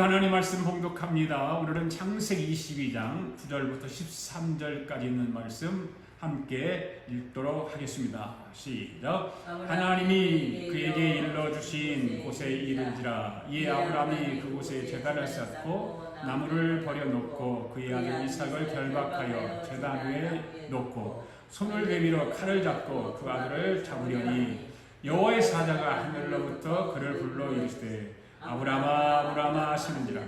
하나님 말씀 봉독합니다. 오늘은 창세기 22장 9절부터 13절까지 있는 말씀 함께 읽도록 하겠습니다. 시작. 하나님이 그에게 일러주신 곳에 이르지라. 이에 아브라함이 그곳에 제단을 쌓고 나무를 버려놓고 그의 아들 이삭을 결박하여 제단 위에 놓고 손을 내밀어 칼을 잡고 그 아들을 잡으려니 여호와의 사자가 하늘로부터 그를 불러 이르시되 아브라함아 아브라함아 하시는지라.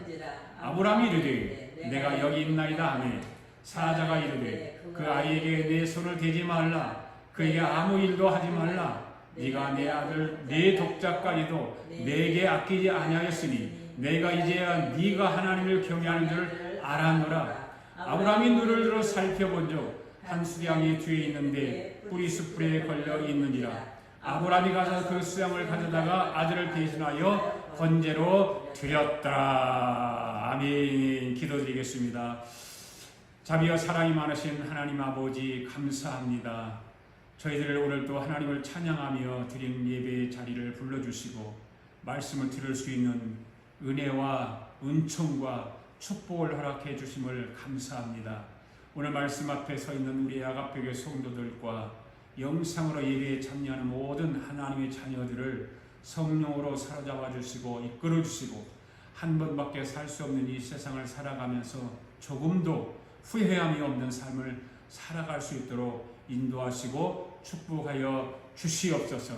아브라함이 이르되 내가 여기 있나이다 하매 사자가 이르되 그 아이에게 내 손을 대지 말라. 그에게 아무 일도 하지 말라. 네가 내 아들 내 독자까지도 내게 아끼지 아니하였으니 내가 이제야 네가 하나님을 경외하는 줄 알았노라. 아브라함이 눈을 들어 살펴본즉 한 수양이 뒤에 있는데 뿌리 숯불에 걸려 있느니라. 아브라함이 가서 그 수양을 가져다가 아들을 대신하여 번제로 드렸더라. 아멘. 기도드리겠습니다. 자비와 사랑이 많으신 하나님 아버지 감사합니다. 저희들을 오늘도 하나님을 찬양하며 드린 예배의 자리를 불러주시고 말씀을 들을 수 있는 은혜와 은총과 축복을 허락해 주심을 감사합니다. 오늘 말씀 앞에 서 있는 우리 아가페교회 성도들과 영상으로 예배에 참여하는 모든 하나님의 자녀들을 성령으로 사로잡아 주시고 이끌어 주시고 한 번밖에 살 수 없는 이 세상을 살아가면서 조금도 후회함이 없는 삶을 살아갈 수 있도록 인도하시고 축복하여 주시옵소서.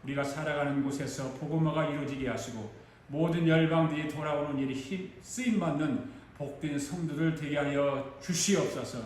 우리가 살아가는 곳에서 복음화가 이루어지게 하시고 모든 열방들이 돌아오는 일이 쓰임받는 복된 성도들 되게 하여 주시옵소서.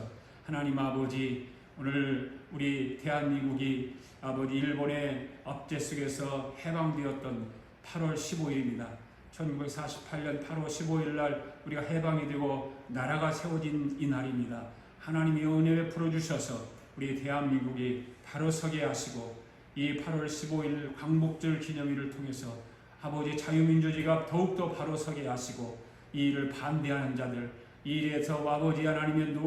하나님 아버지, 오늘 우리 대한민국이 아버지 일본의 압제 속에서 해방되었던 8월 15일입니다. 1948년 8월 15일 날 우리가 해방이 되고 나라가 세워진 이 날입니다. 하나님의 은혜를 풀어주셔서 우리 대한민국이 바로 서게 하시고 이 8월 15일 광복절 기념일을 통해서 아버지 자유민주주의가 더욱더 바로 서게 하시고 이 일을 반대하는 자들, 이 일에서 아버지 하나님의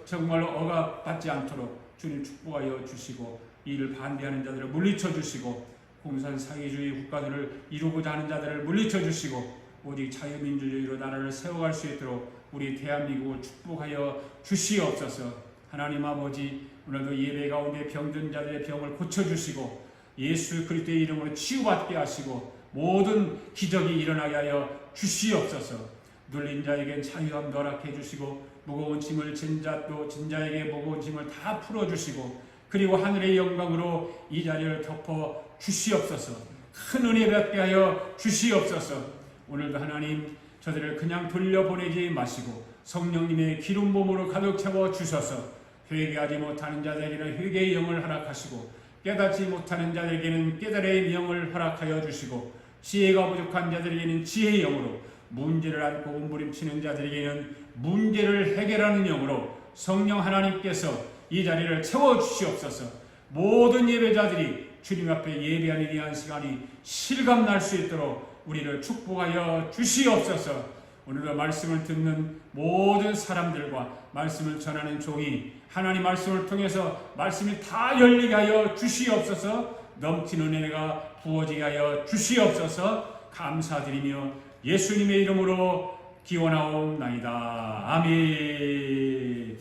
정말로 억압받지 않도록 주님 축복하여 주시고 이 일을 반대하는 자들을 물리쳐 주시고 공산 사회주의 국가들을 이루고자 하는 자들을 물리쳐 주시고 오직 자유민주주의로 나라를 세워갈 수 있도록 우리 대한민국을 축복하여 주시옵소서. 하나님 아버지, 오늘도 예배 가운데 병든 자들의 병을 고쳐주시고 예수 그리스도의 이름으로 치유받게 하시고 모든 기적이 일어나게 하여 주시옵소서. 눌린 자에겐 자유함 허락해 주시고 무거운 짐을 진 자에게 무거운 짐을 다 풀어주시고 그리고 하늘의 영광으로 이 자리를 덮어 주시옵소서. 큰 은혜 받게 하여 주시옵소서. 오늘도 하나님 저들을 그냥 돌려보내지 마시고 성령님의 기름 부음으로 가득 채워 주셔서 회개하지 못하는 자들에게는 회개의 영을 허락하시고 깨닫지 못하는 자들에게는 깨달음의 영을 허락하여 주시고 지혜가 부족한 자들에게는 지혜의 영으로 문제를 안고 몸부림치는 자들에게는 문제를 해결하는 영으로 성령 하나님께서 이 자리를 채워주시옵소서. 모든 예배자들이 주님 앞에 예배하는 이 한 시간이 실감날 수 있도록 우리를 축복하여 주시옵소서. 오늘도 말씀을 듣는 모든 사람들과 말씀을 전하는 종이 하나님 말씀을 통해서 말씀이 다 열리게 하여 주시옵소서. 넘치는 은혜가 부어지게 하여 주시옵소서. 감사드리며 예수님의 이름으로 기원하옵나이다. 아멘.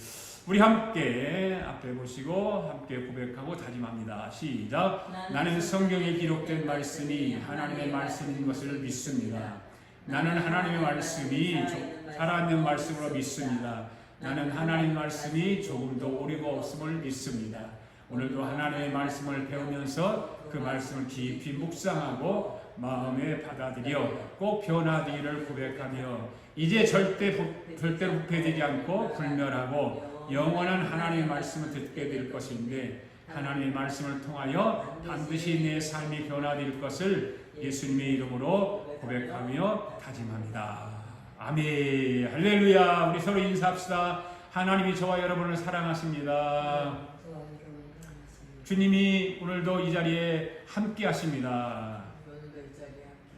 우리 함께 앞에 보시고 함께 고백하고 다짐합니다. 시작. 나는 성경에 기록된 말씀이 하나님의 말씀인 것을 믿습니다. 나는 하나님의 말씀이 살아있는 말씀으로 믿습니다. 나는 하나님 말씀이 조금도 오류가 없음을 믿습니다. 오늘도 하나님의 말씀을 배우면서 그 말씀을 깊이 묵상하고 마음에 받아들여 꼭 변화되기를 고백하며 이제 절대로 부패되지 않고 불멸하고 영원한 하나님의 말씀을 듣게 될 것인데 하나님의 말씀을 통하여 반드시 내 삶이 변화될 것을 예수님의 이름으로 고백하며 다짐합니다. 아멘. 할렐루야. 우리 서로 인사합시다. 하나님이 저와 여러분을 사랑하십니다. 주님이 오늘도 이 자리에 함께 하십니다.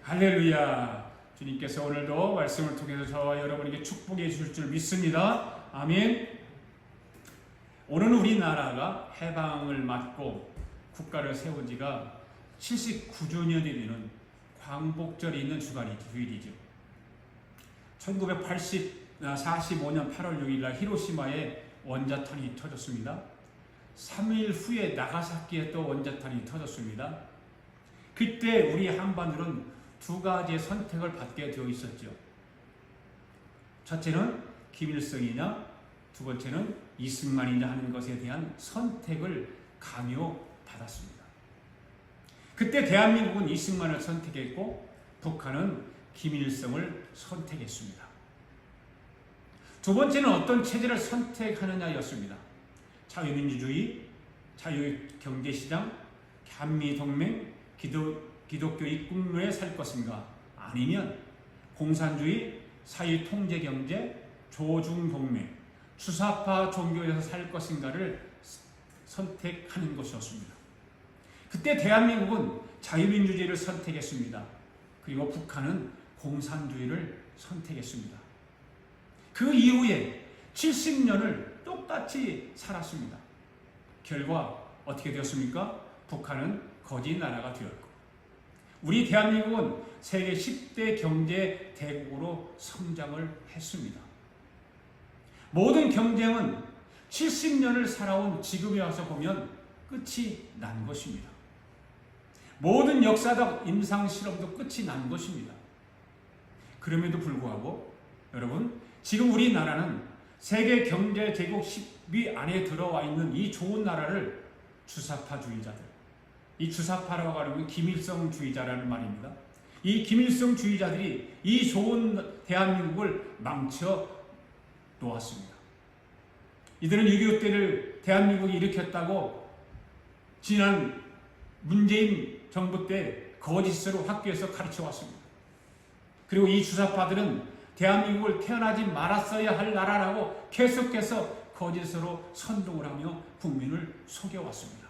할렐루야. 주님께서 오늘도 말씀을 통해서 저와 여러분에게 축복해 주실 줄 믿습니다. 아멘. 오늘 우리나라가 해방을 맞고 국가를 세운 지가 79주년이 되는 광복절이 있는 주일이죠. 1945년 8월 6일 날 히로시마에 원자탄이 터졌습니다. 3일 후에 나가사키에 또 원자탄이 터졌습니다. 그때 우리 한반도는 두 가지의 선택을 받게 되어 있었죠. 첫째는 김일성이냐, 두 번째는 이승만이냐 하는 것에 대한 선택을 강요받았습니다. 그때 대한민국은 이승만을 선택했고 북한은 김일성을 선택했습니다. 두 번째는 어떤 체제를 선택하느냐였습니다. 자유민주주의, 자유경제시장, 한미동맹, 기독교의 꿈에 살 것인가, 아니면 공산주의, 사회통제경제, 조중동맹, 주사파 종교에서 살 것인가를 선택하는 것이었습니다. 그때 대한민국은 자유민주주의를 선택했습니다. 그리고 북한은 공산주의를 선택했습니다. 그 이후에 70년을 똑같이 살았습니다. 결과 어떻게 되었습니까? 북한은 거지 나라가 되었고, 우리 대한민국은 세계 10대 경제 대국으로 성장을 했습니다. 모든 경쟁은 70년을 살아온 지금에 와서 보면 끝이 난 것입니다. 모든 역사적 임상실험도 끝이 난 것입니다. 그럼에도 불구하고 여러분, 지금 우리나라는 세계 경제 제국 10위 안에 들어와 있는 이 좋은 나라를 주사파주의자들, 이 주사파라고 하는 김일성주의자라는 말입니다. 이 김일성주의자들이 이 좋은 대한민국을 망쳐 놓았습니다. 이들은 6.25 때를 대한민국이 일으켰다고 지난 문재인 정부 때 거짓으로 학교에서 가르쳐 왔습니다. 그리고 이 주사파들은 대한민국을 태어나지 말았어야 할 나라라고 계속해서 거짓으로 선동을 하며 국민을 속여왔습니다.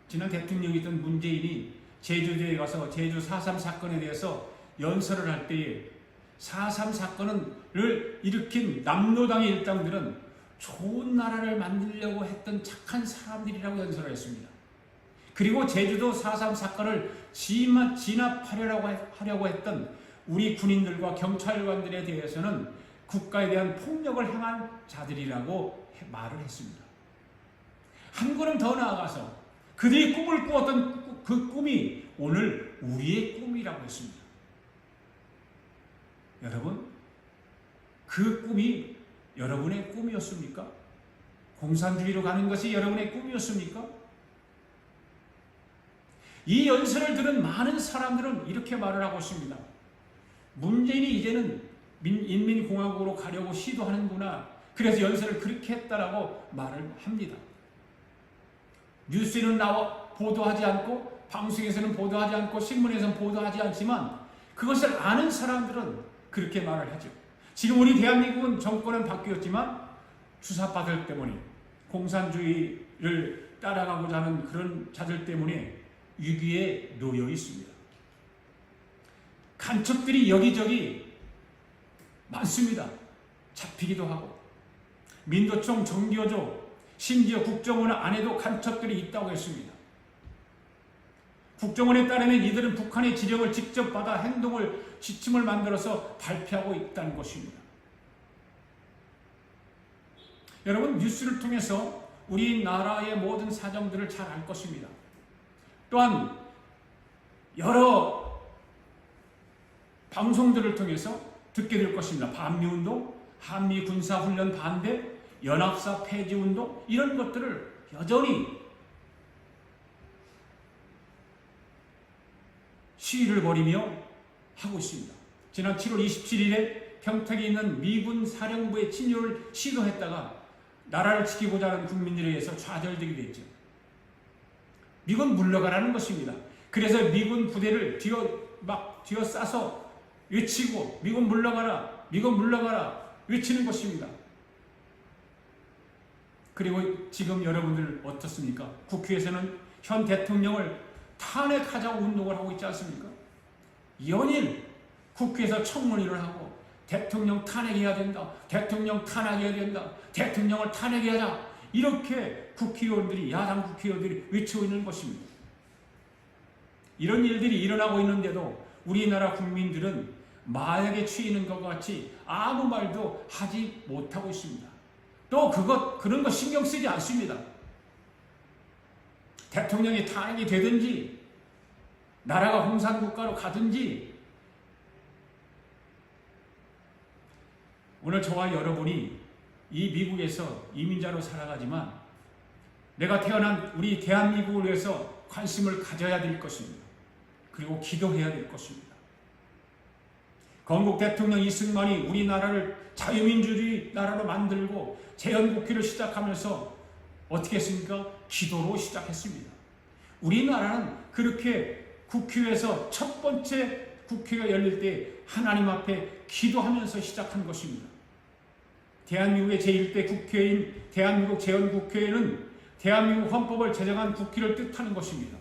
지난 대통령이던 문재인이 제주도에 가서 제주 4.3 사건에 대해서 연설을 할 때에 4.3 사건을 일으킨 남로당의 일당들은 좋은 나라를 만들려고 했던 착한 사람들이라고 연설을 했습니다. 그리고 제주도 4.3 사건을 진압하려고 했던 우리 군인들과 경찰관들에 대해서는 국가에 대한 폭력을 행한 자들이라고 말을 했습니다. 한 걸음 더 나아가서 그들이 꿈을 꾸었던 그 꿈이 오늘 우리의 꿈이라고 했습니다. 여러분, 그 꿈이 여러분의 꿈이었습니까? 공산주의로 가는 것이 여러분의 꿈이었습니까? 이 연설을 들은 많은 사람들은 이렇게 말을 하고 있습니다. 문재인이 이제는 인민공화국으로 가려고 시도하는구나. 그래서 연설을 그렇게 했다라고 말을 합니다. 뉴스에는 보도하지 않고, 방송에서는 보도하지 않고, 신문에서는 보도하지 않지만 그것을 아는 사람들은 그렇게 말을 하죠. 지금 우리 대한민국은 정권은 바뀌었지만 주사파들 때문에, 공산주의를 따라가고자 하는 그런 자들 때문에 위기에 놓여 있습니다. 간첩들이 여기저기 많습니다. 잡히기도 하고, 민도총, 정교조, 심지어 국정원 안에도 간첩들이 있다고 했습니다. 국정원에 따르면 이들은 북한의 지령을 직접 받아 지침을 만들어서 발표하고 있다는 것입니다. 여러분, 뉴스를 통해서 우리나라의 모든 사정들을 잘 알 것입니다. 또한 여러 방송들을 통해서 듣게 될 것입니다. 반미운동, 한미군사훈련 반대, 연합사 폐지운동, 이런 것들을 여전히 시위를 벌이며 하고 있습니다. 지난 7월 27일에 평택에 있는 미군 사령부의 침입을 시도했다가 나라를 지키고자 하는 국민들에 의해서 좌절되게 됐죠. 미군 물러가라는 것입니다. 그래서 미군 부대를 뒤어싸서 외치고 미군 물러가라, 미군 물러가라 외치는 것입니다. 그리고 지금 여러분들 어떻습니까? 국회에서는 현 대통령을 탄핵하자고 운동을 하고 있지 않습니까? 연일 국회에서 청문회를 하고 대통령 탄핵해야 된다, 대통령 탄핵해야 된다, 대통령을 탄핵해야 하자, 이렇게 국회의원들이, 야당 국회의원들이 외치고 있는 것입니다. 이런 일들이 일어나고 있는데도 우리나라 국민들은 마약에 취하는 것 같이 아무 말도 하지 못하고 있습니다. 또 그런 거 신경 쓰지 않습니다. 대통령이 탄핵이 되든지 나라가 공산국가로 가든지 오늘 저와 여러분이 이 미국에서 이민자로 살아가지만 내가 태어난 우리 대한민국을 위해서 관심을 가져야 될 것입니다. 그리고 기도해야 될 것입니다. 건국 대통령 이승만이 우리나라를 자유민주주의 나라로 만들고 재헌국회를 시작하면서 어떻게 했습니까? 기도로 시작했습니다. 우리나라는 그렇게 국회에서 첫 번째 국회가 열릴 때 하나님 앞에 기도하면서 시작한 것입니다. 대한민국의 제1대 국회인 대한민국 재헌국회는 대한민국 헌법을 제정한 국회를 뜻하는 것입니다.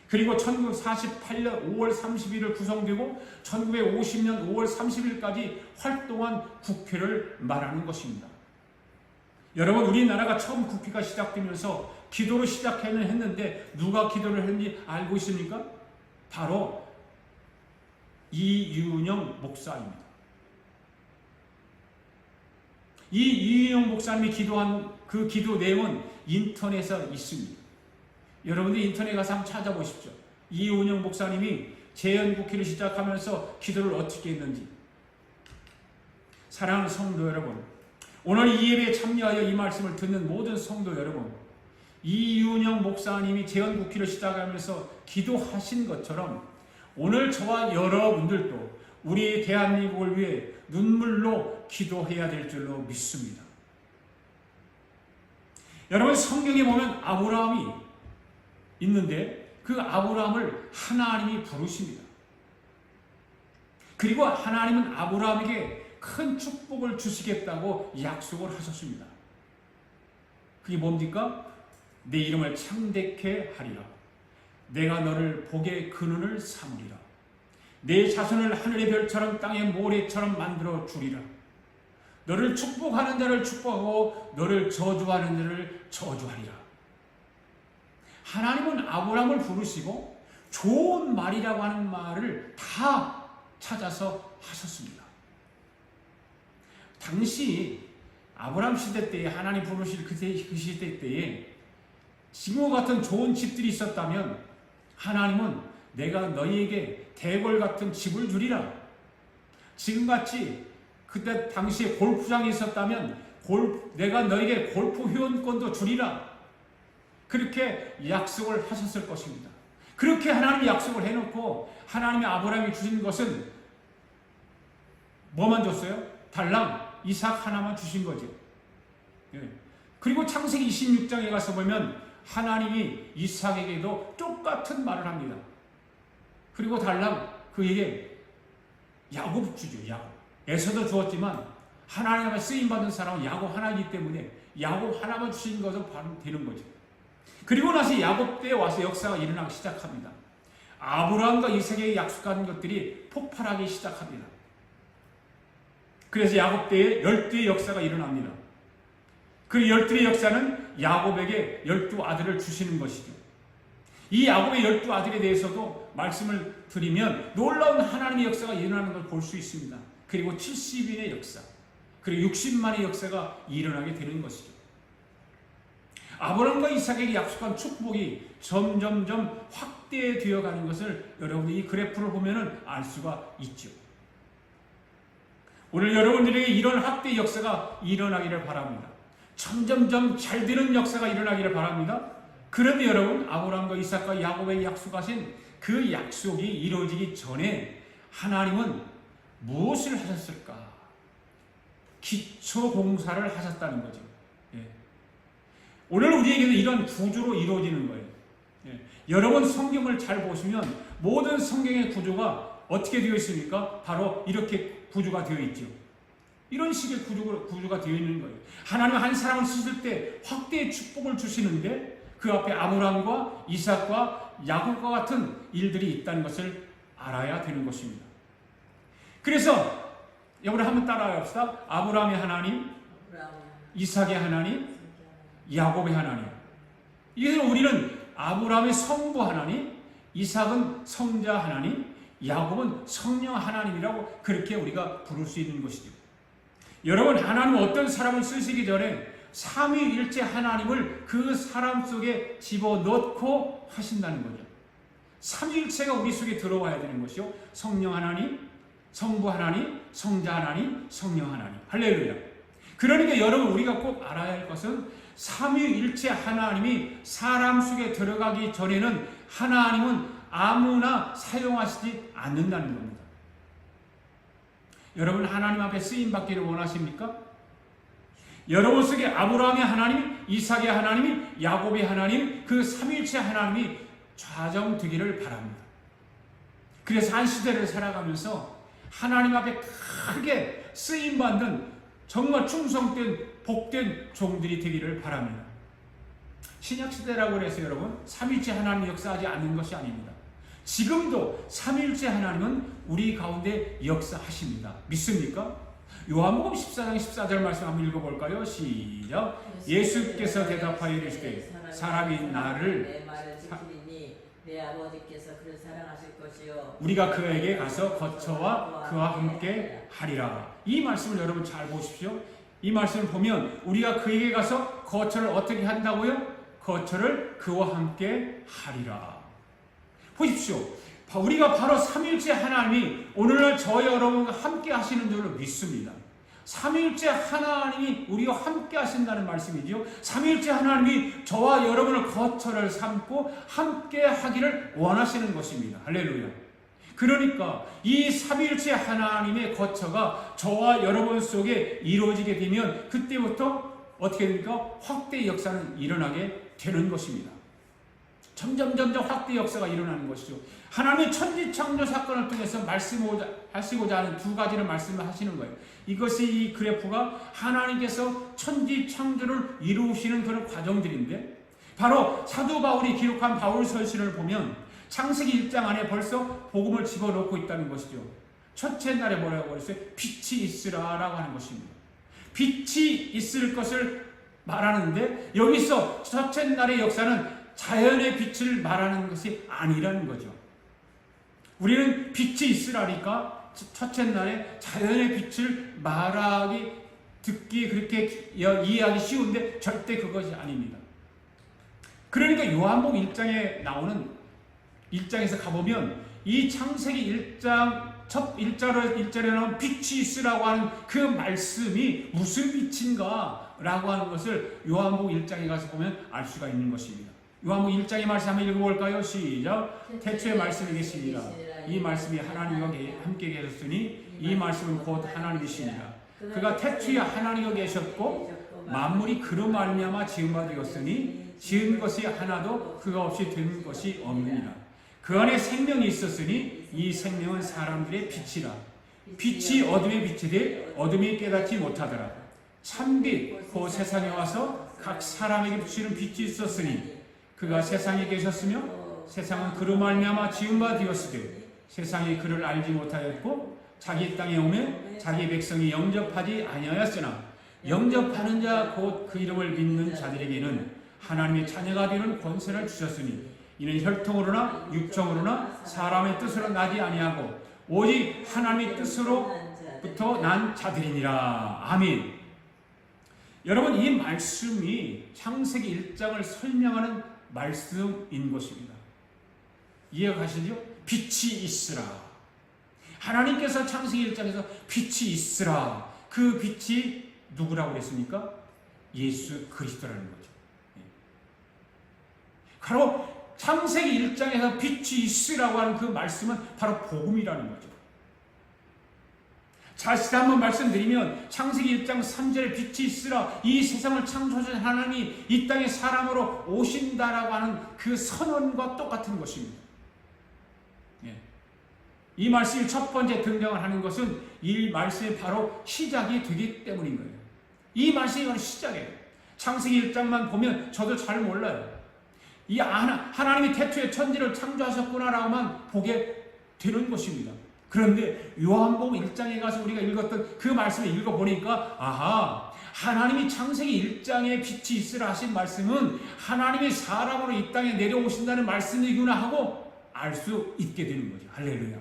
그리고 1948년 5월 30일을 구성되고 1950년 5월 30일까지 활동한 국회를 말하는 것입니다. 여러분, 우리나라가 처음 국회가 시작되면서 기도로 했는데 누가 기도를 했는지 알고 있습니까? 바로 이윤영 목사입니다. 이 이윤영 목사님이 기도한 그 기도 내용은 인터넷에 있습니다. 여러분들 인터넷 가서 한번 찾아보십시오. 이윤영 목사님이 재헌국회를 시작하면서 기도를 어떻게 했는지. 사랑하는 성도 여러분, 오늘 이 예배에 참여하여 이 말씀을 듣는 모든 성도 여러분, 이윤영 목사님이 재헌국회를 시작하면서 기도하신 것처럼 오늘 저와 여러분들도 우리 대한민국을 위해 눈물로 기도해야 될 줄로 믿습니다. 여러분, 성경에 보면 아브라함이 있는데 그 아브라함을 하나님이 부르십니다. 그리고 하나님은 아브라함에게 큰 축복을 주시겠다고 약속을 하셨습니다. 그게 뭡니까? 내 이름을 창대케 하리라. 내가 너를 복의 근원을 삼으리라. 내 자손을 하늘의 별처럼 땅의 모래처럼 만들어 주리라. 너를 축복하는 자를 축복하고 너를 저주하는 자를 저주하리라. 하나님은 아브라함을 부르시고 좋은 말이라고 하는 말을 다 찾아서 하셨습니다. 당시 아브라함 시대 때에 하나님 부르실 그 시대 때에 지금과 같은 좋은 집들이 있었다면 하나님은 내가 너희에게 대궐 같은 집을 주리라. 지금같이 그때 당시에 골프장이 있었다면 내가 너에게 골프 회원권도 주리라. 그렇게 약속을 하셨을 것입니다. 그렇게 하나님이 약속을 해놓고 하나님이 아브라함이 주신 것은 뭐만 줬어요? 달랑 이삭 하나만 주신 거죠. 그리고 창세기 26장에 가서 보면 하나님이 이삭에게도 똑같은 말을 합니다. 그리고 달랑 그에게 야곱 주죠. 야곱. 에서도 주었지만 하나님 앞에 쓰임받은 사람은 야곱 하나이기 때문에 야곱 하나만 주신 것은 바로 되는 거죠. 그리고 나서 야곱 때에 와서 역사가 일어나기 시작합니다. 아브라함과 이삭에게 약속한 것들이 폭발하기 시작합니다. 그래서 야곱 때에 12의 역사가 일어납니다. 그 12의 역사는 야곱에게 12아들을 주시는 것이죠. 이 야곱의 12아들에 대해서도 말씀을 드리면 놀라운 하나님의 역사가 일어나는 걸 볼 수 있습니다. 그리고 70인의 역사, 그리고 60만의 역사가 일어나게 되는 것이죠. 아브라함과 이삭에게 약속한 축복이 점점점 확대되어 가는 것을 여러분이 이 그래프를 보면 알 수가 있죠. 오늘 여러분들에게 이런 확대 역사가 일어나기를 바랍니다. 점점점 잘 되는 역사가 일어나기를 바랍니다. 그런데 여러분, 아브라함과 이삭과 야곱에게 약속하신 그 약속이 이루어지기 전에 하나님은 무엇을 하셨을까? 기초 공사를 하셨다는 거죠. 오늘 우리에게는 이런 구조로 이루어지는 거예요. 여러분 성경을 잘 보시면 모든 성경의 구조가 어떻게 되어 있습니까? 바로 이렇게 구조가 되어 있죠. 이런 식의 구조가 되어 있는 거예요. 하나님은 한 사람을 쓰실 때 확대의 축복을 주시는데 그 앞에 아브라함과 이삭과 야곱과 같은 일들이 있다는 것을 알아야 되는 것입니다. 그래서 여러분 한번 따라합시다. 아브라함의 하나님, 이삭의 하나님, 야곱의 하나님. 이래서 우리는 아브라함의 성부 하나님, 이삭은 성자 하나님, 야곱은 성령 하나님이라고 그렇게 우리가 부를 수 있는 것이죠. 여러분, 하나님은 어떤 사람을 쓰시기 전에 삼위일체 하나님을 그 사람 속에 집어넣고 하신다는 거죠. 삼위일체가 우리 속에 들어와야 되는 것이요. 성령 하나님, 성부 하나님, 성자 하나님, 성령 하나님. 할렐루야. 그러니까 여러분, 우리가 꼭 알아야 할 것은 삼위일체 하나님이 사람 속에 들어가기 전에는 하나님은 아무나 사용하시지 않는다는 겁니다. 여러분, 하나님 앞에 쓰임 받기를 원하십니까? 여러분 속에 아브라함의 하나님, 이삭의 하나님, 야곱의 하나님, 그 삼위일체 하나님이 좌정되기를 바랍니다. 그래서 한 시대를 살아가면서 하나님 앞에 크게 쓰임받는 정말 충성된 복된 종들이 되기를 바랍니다. 신약시대라고 해서 여러분, 삼위일체 하나님이 역사하지 않는 것이 아닙니다. 지금도 삼위일체 하나님은 우리 가운데 역사하십니다. 믿습니까? 요한복음 14장 14절 말씀 한번 읽어볼까요? 시작. 예수께서 대답하여 이르시되 사람이 나를 내 아버지께서 그를 사랑하실 것이요 우리가 그에게 가서 거처와 그와 함께 하리라. 이 말씀을 여러분 잘 보십시오. 이 말씀을 보면 우리가 그에게 가서 거처를 어떻게 한다고요? 거처를 그와 함께 하리라. 보십시오. 우리가 바로 삼위일체 하나님이 오늘날 저와 여러분과 함께 하시는 줄로 믿습니다. 삼위일체 하나님이 우리와 함께 하신다는 말씀이지요. 삼위일체 하나님이 저와 여러분을 거처를 삼고 함께 하기를 원하시는 것입니다. 할렐루야. 그러니까 이 삼위일체 하나님의 거처가 저와 여러분 속에 이루어지게 되면 그때부터 어떻게 됩니까? 확대의 역사는 일어나게 되는 것입니다. 점점 확대 역사가 일어나는 것이죠. 하나님의 천지창조 사건을 통해서 말씀하시고자 하는 두 가지를 말씀을 하시는 거예요. 이것이 이 그래프가 하나님께서 천지창조를 이루시는 그런 과정들인데, 바로 사도 바울이 기록한 바울서신을 보면 창세기 1장 안에 벌써 복음을 집어넣고 있다는 것이죠. 첫째 날에 뭐라고 그랬어요? 빛이 있으라라고 하는 것입니다. 빛이 있을 것을 말하는데 여기서 첫째 날의 역사는 자연의 빛을 말하는 것이 아니라는 거죠. 우리는 빛이 있으라니까 첫째 날에 자연의 빛을 말하기, 듣기 그렇게 이해하기 쉬운데 절대 그것이 아닙니다. 그러니까 요한복음 1장에 나오는 1장에서 가보면 이 창세기 1장 첫 1절에 나온 빛이 있으라고 하는 그 말씀이 무슨 빛인가 라고 하는 것을 요한복음 1장에 가서 보면 알 수가 있는 것입니다. 요한복음 1장의 말씀 한번 읽어볼까요? 시작. 태초의 말씀이 계시니라. 이 말씀이 하나님과 함께 계셨으니 이 말씀은 곧 하나님이시니라. 그가 태초에 하나님과 계셨고 만물이 그로 말미암아 지은 바 되었으니 지은 것이 하나도 그가 없이 된 것이 없느니라. 그 안에 생명이 있었으니 이 생명은 사람들의 빛이라. 빛이 어둠에 비치되 어둠이 깨닫지 못하더라. 참빛 그 세상에 와서 각 사람에게 비치는 빛이 있었으니 그가 세상에 계셨으며 세상은 그로 말미암아 지은 바 되었으되 세상이 그를 알지 못하였고 자기 땅에 오매 자기 백성이 영접하지 아니하였으나 영접하는 자 곧 그 이름을 믿는 자들에게는 하나님의 자녀가 되는 권세를 주셨으니 이는 혈통으로나 육정으로나 사람의 뜻으로 나지 아니하고 오직 하나님의 뜻으로부터 난 자들이니라. 아멘. 여러분, 이 말씀이 창세기 1장을 설명하는 말씀인 것입니다. 이해가 가시죠? 빛이 있으라. 하나님께서 창세기 1장에서 빛이 있으라. 그 빛이 누구라고 그랬습니까? 예수 그리스도라는 거죠. 바로 창세기 1장에서 빛이 있으라고 하는 그 말씀은 바로 복음이라는 거죠. 다시 한번 말씀드리면 창세기 1장 3절에 빛이 있으라. 이 세상을 창조하신 하나님이 이 땅에 사람으로 오신다라고 하는 그 선언과 똑같은 것입니다. 이 말씀이 첫 번째 등장을 하는 것은 이 말씀이 바로 시작이 되기 때문인 거예요. 이 말씀이 바로 시작이에요. 창세기 1장만 보면 저도 잘 몰라요. 이 하나님이 태초에 천지를 창조하셨구나라고만 보게 되는 것입니다. 그런데 요한복음 1장에 가서 우리가 읽었던 그 말씀을 읽어보니까 아하, 하나님이 창세기 1장에 빛이 있으라 하신 말씀은 하나님이 사람으로 이 땅에 내려오신다는 말씀이구나 하고 알 수 있게 되는 거죠. 할렐루야.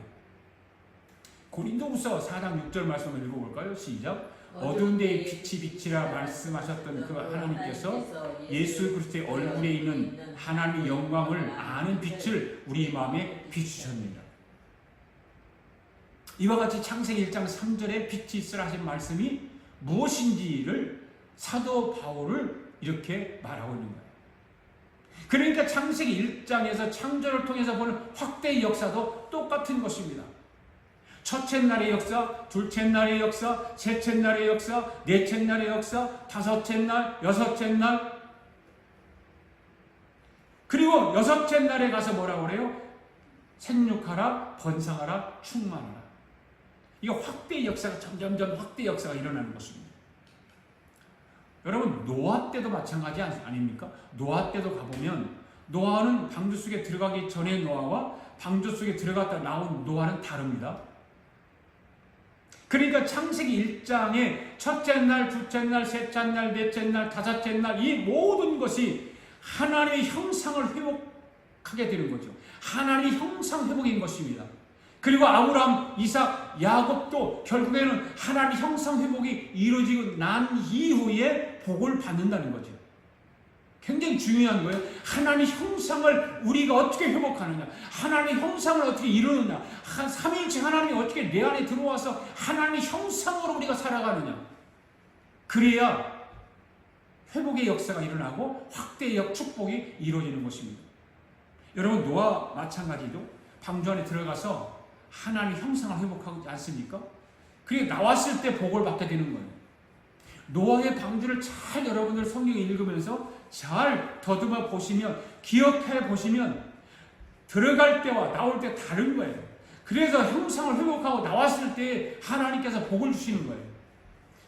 고린도후서 4장 6절 말씀을 읽어볼까요? 시작. 어두운 데에 빛이 빛이라 말씀하셨던 그 하나님께서 예수 그리스도의 얼굴에 있는 하나님의 영광을 아는 빛을 우리 마음에 비추셨느니라. 이와 같이 창세기 1장 3절에 빛이 있으라 하신 말씀이 무엇인지를 사도 바울을 이렇게 말하고 있는 거예요. 그러니까 창세기 1장에서 창조를 통해서 보는 확대의 역사도 똑같은 것입니다. 첫째 날의 역사, 둘째 날의 역사, 셋째 날의 역사, 넷째 날의 역사, 다섯째 날, 여섯째 날, 그리고 여섯째 날에 가서 뭐라고 그래요? 생육하라, 번성하라, 충만하라. 이거 확대의 역사가 점점 확대의 역사가 일어나는 것입니다. 여러분, 노아 때도 마찬가지 아닙니까? 노아 때도 가보면 노아는 방주 속에 들어가기 전에 노아와 방주 속에 들어갔다 나온 노아는 다릅니다. 그러니까 창세기 1장에 첫째 날, 둘째 날, 셋째 날, 넷째 날, 다섯째 날 이 모든 것이 하나님의 형상을 회복하게 되는 거죠. 하나님의 형상 회복인 것입니다. 그리고 아브라함, 이삭, 야곱도 결국에는 하나님의 형상 회복이 이루어지고 난 이후에 복을 받는다는 거죠. 굉장히 중요한 거예요. 하나님의 형상을 우리가 어떻게 회복하느냐, 하나님의 형상을 어떻게 이루느냐, 삼위일체 하나님이 어떻게 내 안에 들어와서 하나님의 형상으로 우리가 살아가느냐. 그래야 회복의 역사가 일어나고 확대의 축복이 이루어지는 것입니다. 여러분, 노아 마찬가지로 방주 안에 들어가서 하나님의 형상을 회복하지 않습니까? 그게 나왔을 때 복을 받게 되는 거예요. 노아의 방주를 잘 여러분들 성경을 읽으면서 잘 더듬어 보시면, 기억해 보시면 들어갈 때와 나올 때 다른 거예요. 그래서 형상을 회복하고 나왔을 때 하나님께서 복을 주시는 거예요.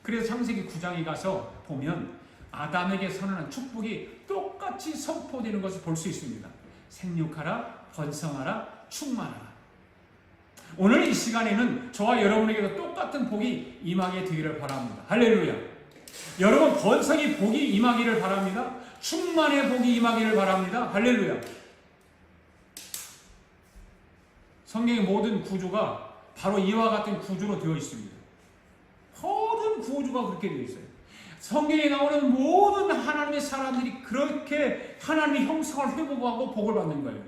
그래서 창세기 9장에 가서 보면 아담에게 선언한 축복이 똑같이 선포되는 것을 볼 수 있습니다. 생육하라, 번성하라, 충만하라. 오늘 이 시간에는 저와 여러분에게도 똑같은 복이 임하게 되기를 바랍니다. 할렐루야. 여러분, 번성이 복이 임하기를 바랍니다. 충만의 복이 임하기를 바랍니다. 할렐루야. 성경의 모든 구조가 바로 이와 같은 구조로 되어 있습니다. 모든 구조가 그렇게 되어 있어요. 성경에 나오는 모든 하나님의 사람들이 그렇게 하나님의 형상을 회복하고 복을 받는 거예요.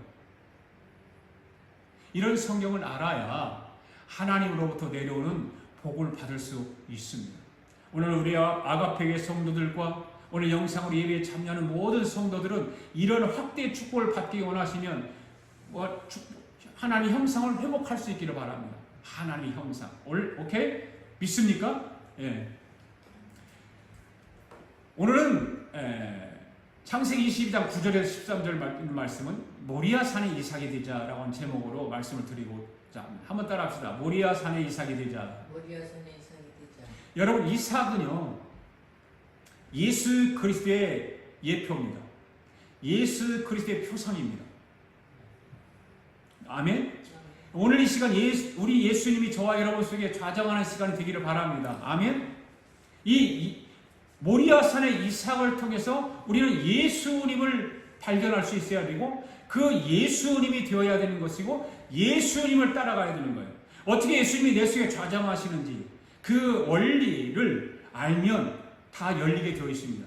이런 성경을 알아야 하나님으로부터 내려오는 복을 받을 수 있습니다. 오늘 우리 아가페의 성도들과 오늘 영상으로 예배에 참여하는 모든 성도들은 이런 확대의 축복을 받기 원하시면 하나님의 형상을 회복할 수 있기를 바랍니다. 하나님의 형상. 오케이? 믿습니까? 예. 오늘은 창세기 22장 9절에서 13절 말씀은 모리아 산에 이삭이 되자라고 하는 제목으로 말씀을 드리고자 합니다. 한번 따라 합시다. 모리아 산에 이삭이 되자. 모리아 산에 이삭이 되자. 여러분, 이삭은요, 예수 그리스도의 예표입니다. 예수 그리스도의 표상입니다. 아멘? 오늘 이 시간 우리 예수님이 저와 여러분 속에 좌정하는 시간이 되기를 바랍니다. 아멘? 이 모리아 산의 이삭을 통해서 우리는 예수님을 발견할 수 있어야 되고 그 예수님이 되어야 되는 것이고 예수님을 따라가야 되는 거예요. 어떻게 예수님이 내 속에 좌정하시는지 그 원리를 알면 다 열리게 되어 있습니다.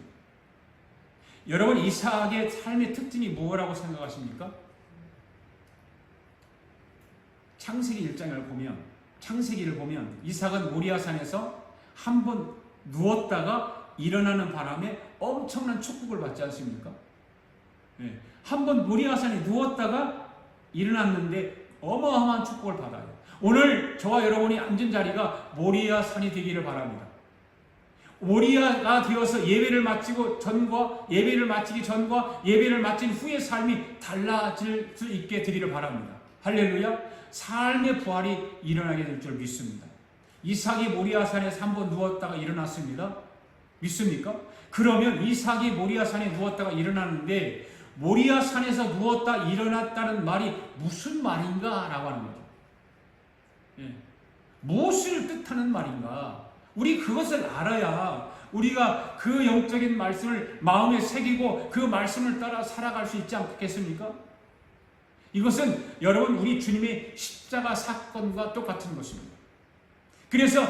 여러분, 이삭의 삶의 특징이 뭐라고 생각하십니까? 창세기 1장을 보면, 창세기를 보면 이삭은 모리아산에서 한 번 누웠다가 일어나는 바람에 엄청난 축복을 받지 않습니까? 네. 한 번 모리아산에 누웠다가 일어났는데 어마어마한 축복을 받아요. 오늘 저와 여러분이 앉은 자리가 모리아산이 되기를 바랍니다. 모리아가 되어서 예배를 마치고 전과 예배를 마치기 전과 예배를 마친 후의 삶이 달라질 수 있게 되기를 바랍니다. 할렐루야. 삶의 부활이 일어나게 될 줄 믿습니다. 이삭이 모리아산에서 한 번 누웠다가 일어났습니다. 믿습니까? 그러면 이삭이 모리아산에 누웠다가 일어났는데 모리아산에서 누웠다 일어났다는 말이 무슨 말인가? 라고 하는 거죠. 예. 무엇을 뜻하는 말인가? 우리 그것을 알아야 우리가 그 영적인 말씀을 마음에 새기고 그 말씀을 따라 살아갈 수 있지 않겠습니까? 이것은 여러분 우리 주님의 십자가 사건과 똑같은 것입니다. 그래서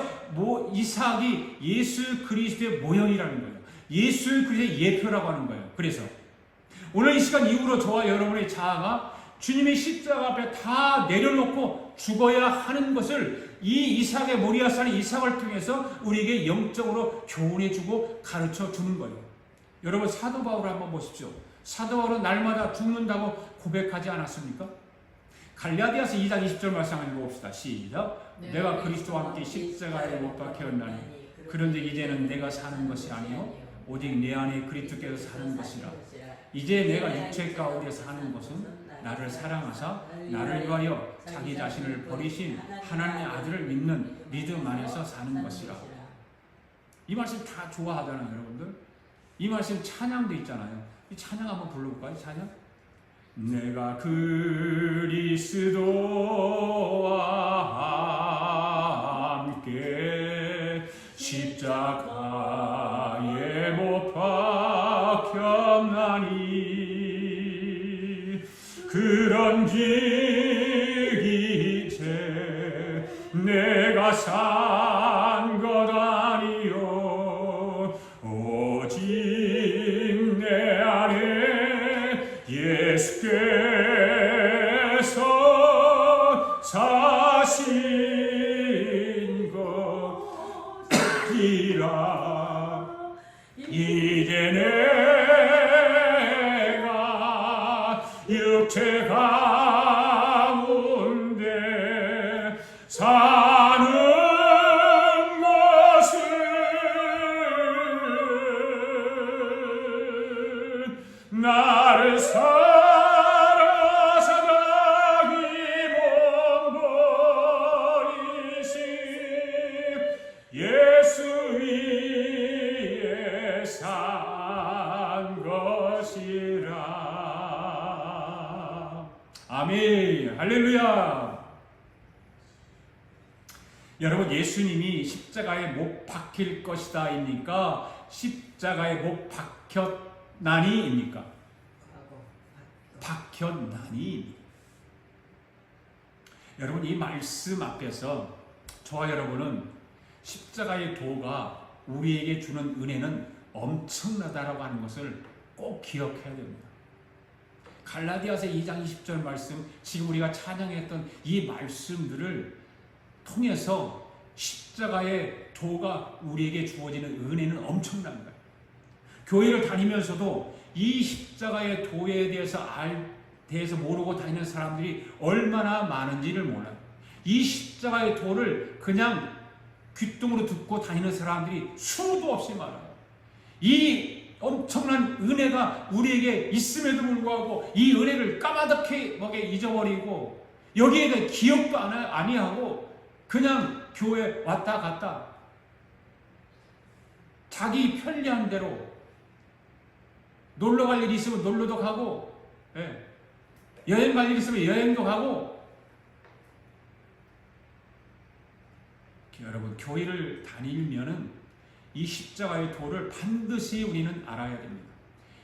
이삭이 예수 그리스도의 모형이라는 거예요. 예수 그리스도의 예표라고 하는 거예요. 그래서 오늘 이 시간 이후로 저와 여러분의 자아가 주님의 십자가 앞에 다 내려놓고 죽어야 하는 것을 이 이삭의 모리아산의 이삭을 통해서 우리에게 영적으로 교훈해주고 가르쳐주는 거예요. 여러분 사도 바울을 한번 보십시오. 사도 바울은 날마다 죽는다고 고백하지 않았습니까? 갈라디아서 2장 20절 말씀 한번 읽어봅시다. 시작. 내가 그리스도와 함께 십자가에 못 박혔나니 그런데 이제는 내가 사는 것이 아니요 오직 내 안에 그리스도께서 사는 것이라. 이제 내가 육체 가운데 사는 것은 나를 사랑하사 나를 위하여 자기 자신을 버리신 하나님의 아들을 믿는 믿음 안에서 사는 것이라. 이 말씀 다 좋아하잖아요, 여러분들. 이 말씀 찬양도 있잖아요. 이 찬양 한번 불러볼까요? 찬양. 내가 그리스도와 함께 십자가에 못 박혔나니 그런즉 이제 내가 산 것 아니요 오직 내 안에 예수께서 사신 것이라. 이제 내가 육체 가운데 사는 것은 나를 사랑하사 자기 몸 버리신 예수 위에 산 것이라. 아멘. 할렐루야. 여러분 여러분이 십자가에 못 박힐 것이다 입니까? 십자가에 못 박혔나니 입니까? 박혔나니. 여러분 이 말씀 앞에서 저와 여러분은 십자가의 도가 우리에게 주는 은혜는 엄청나다라고 하는 것을 꼭 기억해야 됩니다. 갈라디아서 2장 20절 말씀, 지금 우리가 찬양했던 이 말씀들을 통해서 십자가의 도가 우리에게 주어지는 은혜는 엄청난 거예요. 교회를 다니면서도 이 십자가의 도에 대해서 모르고 다니는 사람들이 얼마나 많은지를 몰라요. 이 십자가의 도를 그냥 귓등으로 듣고 다니는 사람들이 수도 없이 많아요. 이 엄청난 은혜가 우리에게 있음에도 불구하고 이 은혜를 까마득히 잊어버리고 여기에 대해 기억도 아니하고 그냥 교회 왔다 갔다 자기 편리한 대로 놀러 갈 일이 있으면 놀러도 가고, 여행 갈 일이 있으면 여행도 가고. 여러분 교회를 다니면은 이 십자가의 도를 반드시 우리는 알아야 됩니다.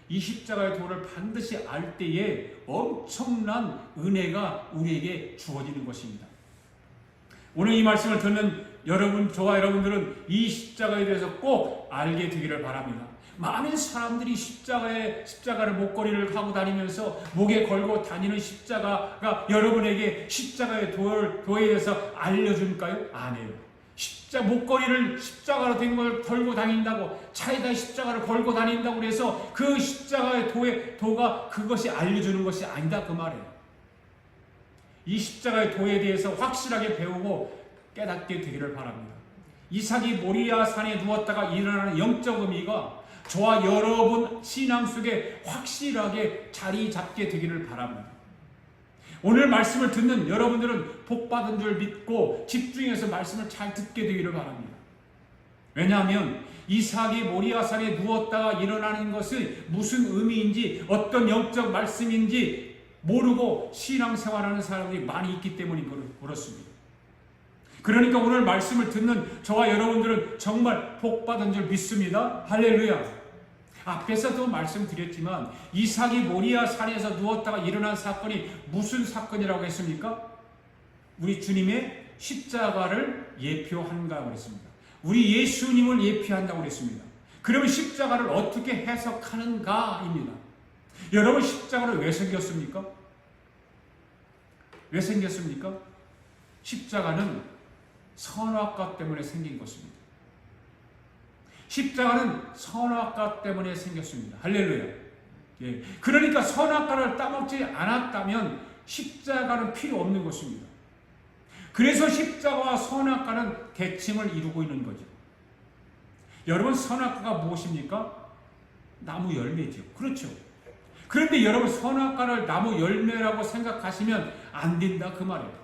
이 십자가의 도를 반드시 알 때에 엄청난 은혜가 우리에게 주어지는 것입니다. 오늘 이 말씀을 듣는 여러분, 저와 여러분들은 이 십자가에 대해서 꼭 알게 되기를 바랍니다. 많은 사람들이 십자가를 목걸이를 하고 다니면서 목에 걸고 다니는 십자가가 여러분에게 십자가의 도에 대해서 알려줄까요? 아니에요. 목걸이를 십자가로 된 걸 걸고 다닌다고, 차에다 십자가를 걸고 다닌다고 해서 그 십자가의 도가 그것이 알려주는 것이 아니다, 그 말이에요. 이 십자가의 도에 대해서 확실하게 배우고 깨닫게 되기를 바랍니다. 이삭이 모리아 산에 누웠다가 일어나는 영적 의미가 저와 여러분 신앙 속에 확실하게 자리 잡게 되기를 바랍니다. 오늘 말씀을 듣는 여러분들은 복받은 줄 믿고 집중해서 말씀을 잘 듣게 되기를 바랍니다. 왜냐하면 이삭이 모리아 산에 누웠다가 일어나는 것이 무슨 의미인지 어떤 영적 말씀인지 모르고 신앙생활하는 사람들이 많이 있기 때문에 그렇습니다. 그러니까 오늘 말씀을 듣는 저와 여러분들은 정말 복받은 줄 믿습니다. 할렐루야. 앞에서도 말씀드렸지만 이삭이 모리아 산에서 누웠다가 일어난 사건이 무슨 사건이라고 했습니까? 우리 주님의 십자가를 예표한다고 그랬습니다. 우리 예수님을 예표한다고 그랬습니다. 그러면 십자가를 어떻게 해석하는가입니다. 여러분, 십자가를 왜 생겼습니까? 왜 생겼습니까? 십자가는 선악과 때문에 생긴 것입니다. 십자가는 선악과 때문에 생겼습니다. 할렐루야. 예. 그러니까 선악과를 따먹지 않았다면 십자가는 필요 없는 것입니다. 그래서 십자가와 선악과는 대칭을 이루고 있는 거죠. 여러분, 선악과가 무엇입니까? 나무 열매죠. 그렇죠. 그런데 여러분, 선악과를 나무 열매라고 생각하시면 안 된다 그 말이에요.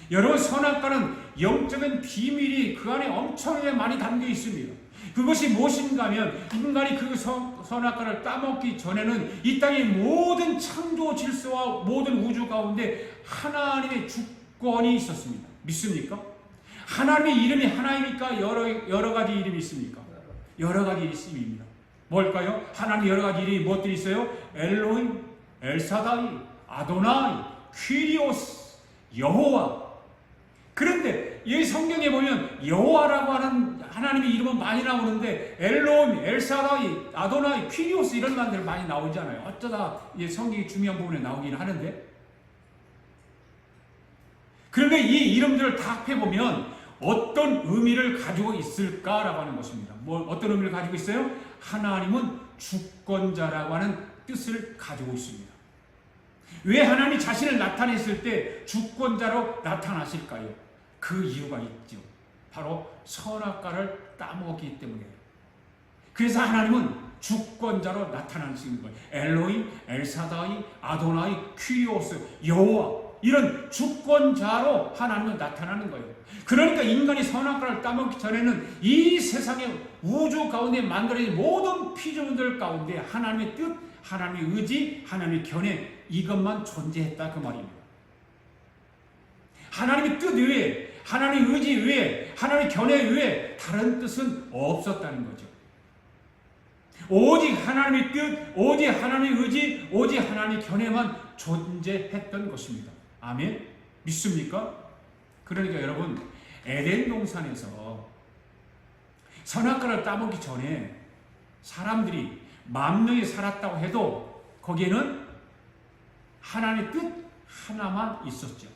여러분, 선악과는 영적인 비밀이 그 안에 엄청나게 많이 담겨 있습니다. 그것이 무엇인가 하면 인간이 그 선악과를 따먹기 전에는 이 땅의 모든 창조 질서와 모든 우주 가운데 하나님의 주권이 있었습니다. 믿습니까? 하나님의 이름이 하나이니까 여러 가지 이름이 있습니까? 여러 가지 이름입니다. 뭘까요? 하나님 여러 가지 이름이 무엇들이 있어요? 엘로힘, 엘사다이, 아도나이, 퀴리오스, 여호와. 그런데 이 성경에 보면 여호와라고 하는 하나님의 이름은 많이 나오는데 엘로힘, 엘사다이, 아도나이, 퀴리오스 이런 말들 많이 나오잖아요. 어쩌다 성경이 중요한 부분에 나오긴 하는데, 그런데 이 이름들을 다 합해보면 어떤 의미를 가지고 있을까라고 하는 것입니다. 어떤 의미를 가지고 있어요? 하나님은 주권자라고 하는 뜻을 가지고 있습니다. 왜 하나님이 자신을 나타냈을 때 주권자로 나타나실까요? 그 이유가 있죠. 바로 선악과를 따먹기 때문이에요. 그래서 하나님은 주권자로 나타나시는 거예요. 엘로힘, 엘사다이, 아도나이, 퀴리오스, 여호와, 이런 주권자로 하나님은 나타나는 거예요. 그러니까 인간이 선악과를 따먹기 전에는 이 세상의 우주 가운데 만들어진 모든 피조물들 가운데 하나님의 뜻, 하나님의 의지, 하나님의 견해, 이것만 존재했다 그 말입니다. 하나님의 뜻 외에, 하나님의 의지 외에, 하나님의 견해 외에 다른 뜻은 없었다는 거죠. 오직 하나님의 뜻, 오직 하나님의 의지, 오직 하나님의 견해만 존재했던 것입니다. 아멘? 믿습니까? 그러니까 여러분, 에덴 동산에서 선악과를 따먹기 전에 사람들이 10,000명이 살았다고 해도 거기에는 하나님의 뜻 하나만 있었죠.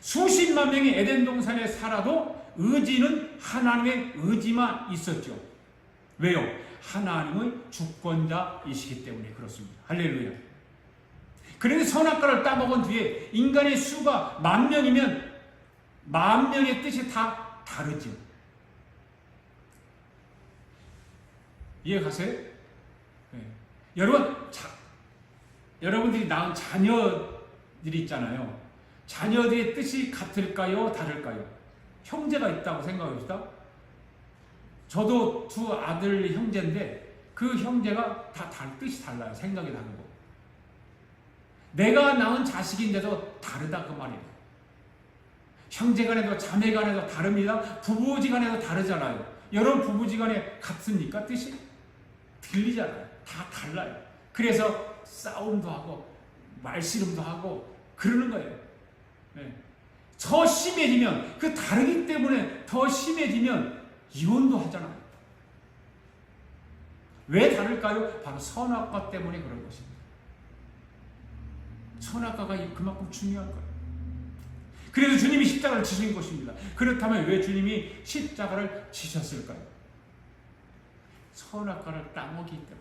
수십만 명이 에덴 동산에 살아도 의지는 하나님의 의지만 있었죠. 왜요? 하나님의 주권자이시기 때문에 그렇습니다. 할렐루야. 그런데 선악과를 따먹은 뒤에 인간의 수가 10,000명이면 10,000명의 뜻이 다 다르죠. 이해가세요? 네. 여러분들이 낳은 자녀들이 있잖아요. 자녀들의 뜻이 같을까요? 다를까요? 형제가 있다고 생각합시다. 저도 2 아들 형제인데 그 형제가 다 뜻이 달라요. 생각이 다르고. 내가 낳은 자식인데도 다르다 그 말이에요. 형제간에도 자매간에도 다릅니다. 부부지간에도 다르잖아요. 여러분 부부지간에 같습니까? 뜻이? 들리잖아요. 다 달라요. 그래서 싸움도 하고 말씨름도 하고 그러는 거예요. 네. 더 심해지면, 그 다르기 때문에 더 심해지면 이혼도 하잖아요. 왜 다를까요? 바로 선악과 때문에 그런 것입니다. 선악과가 그만큼 중요한 거예요. 그래서 주님이 십자가를 지신 것입니다. 그렇다면 왜 주님이 십자가를 지셨을까요? 선악과를 따먹기 때문에.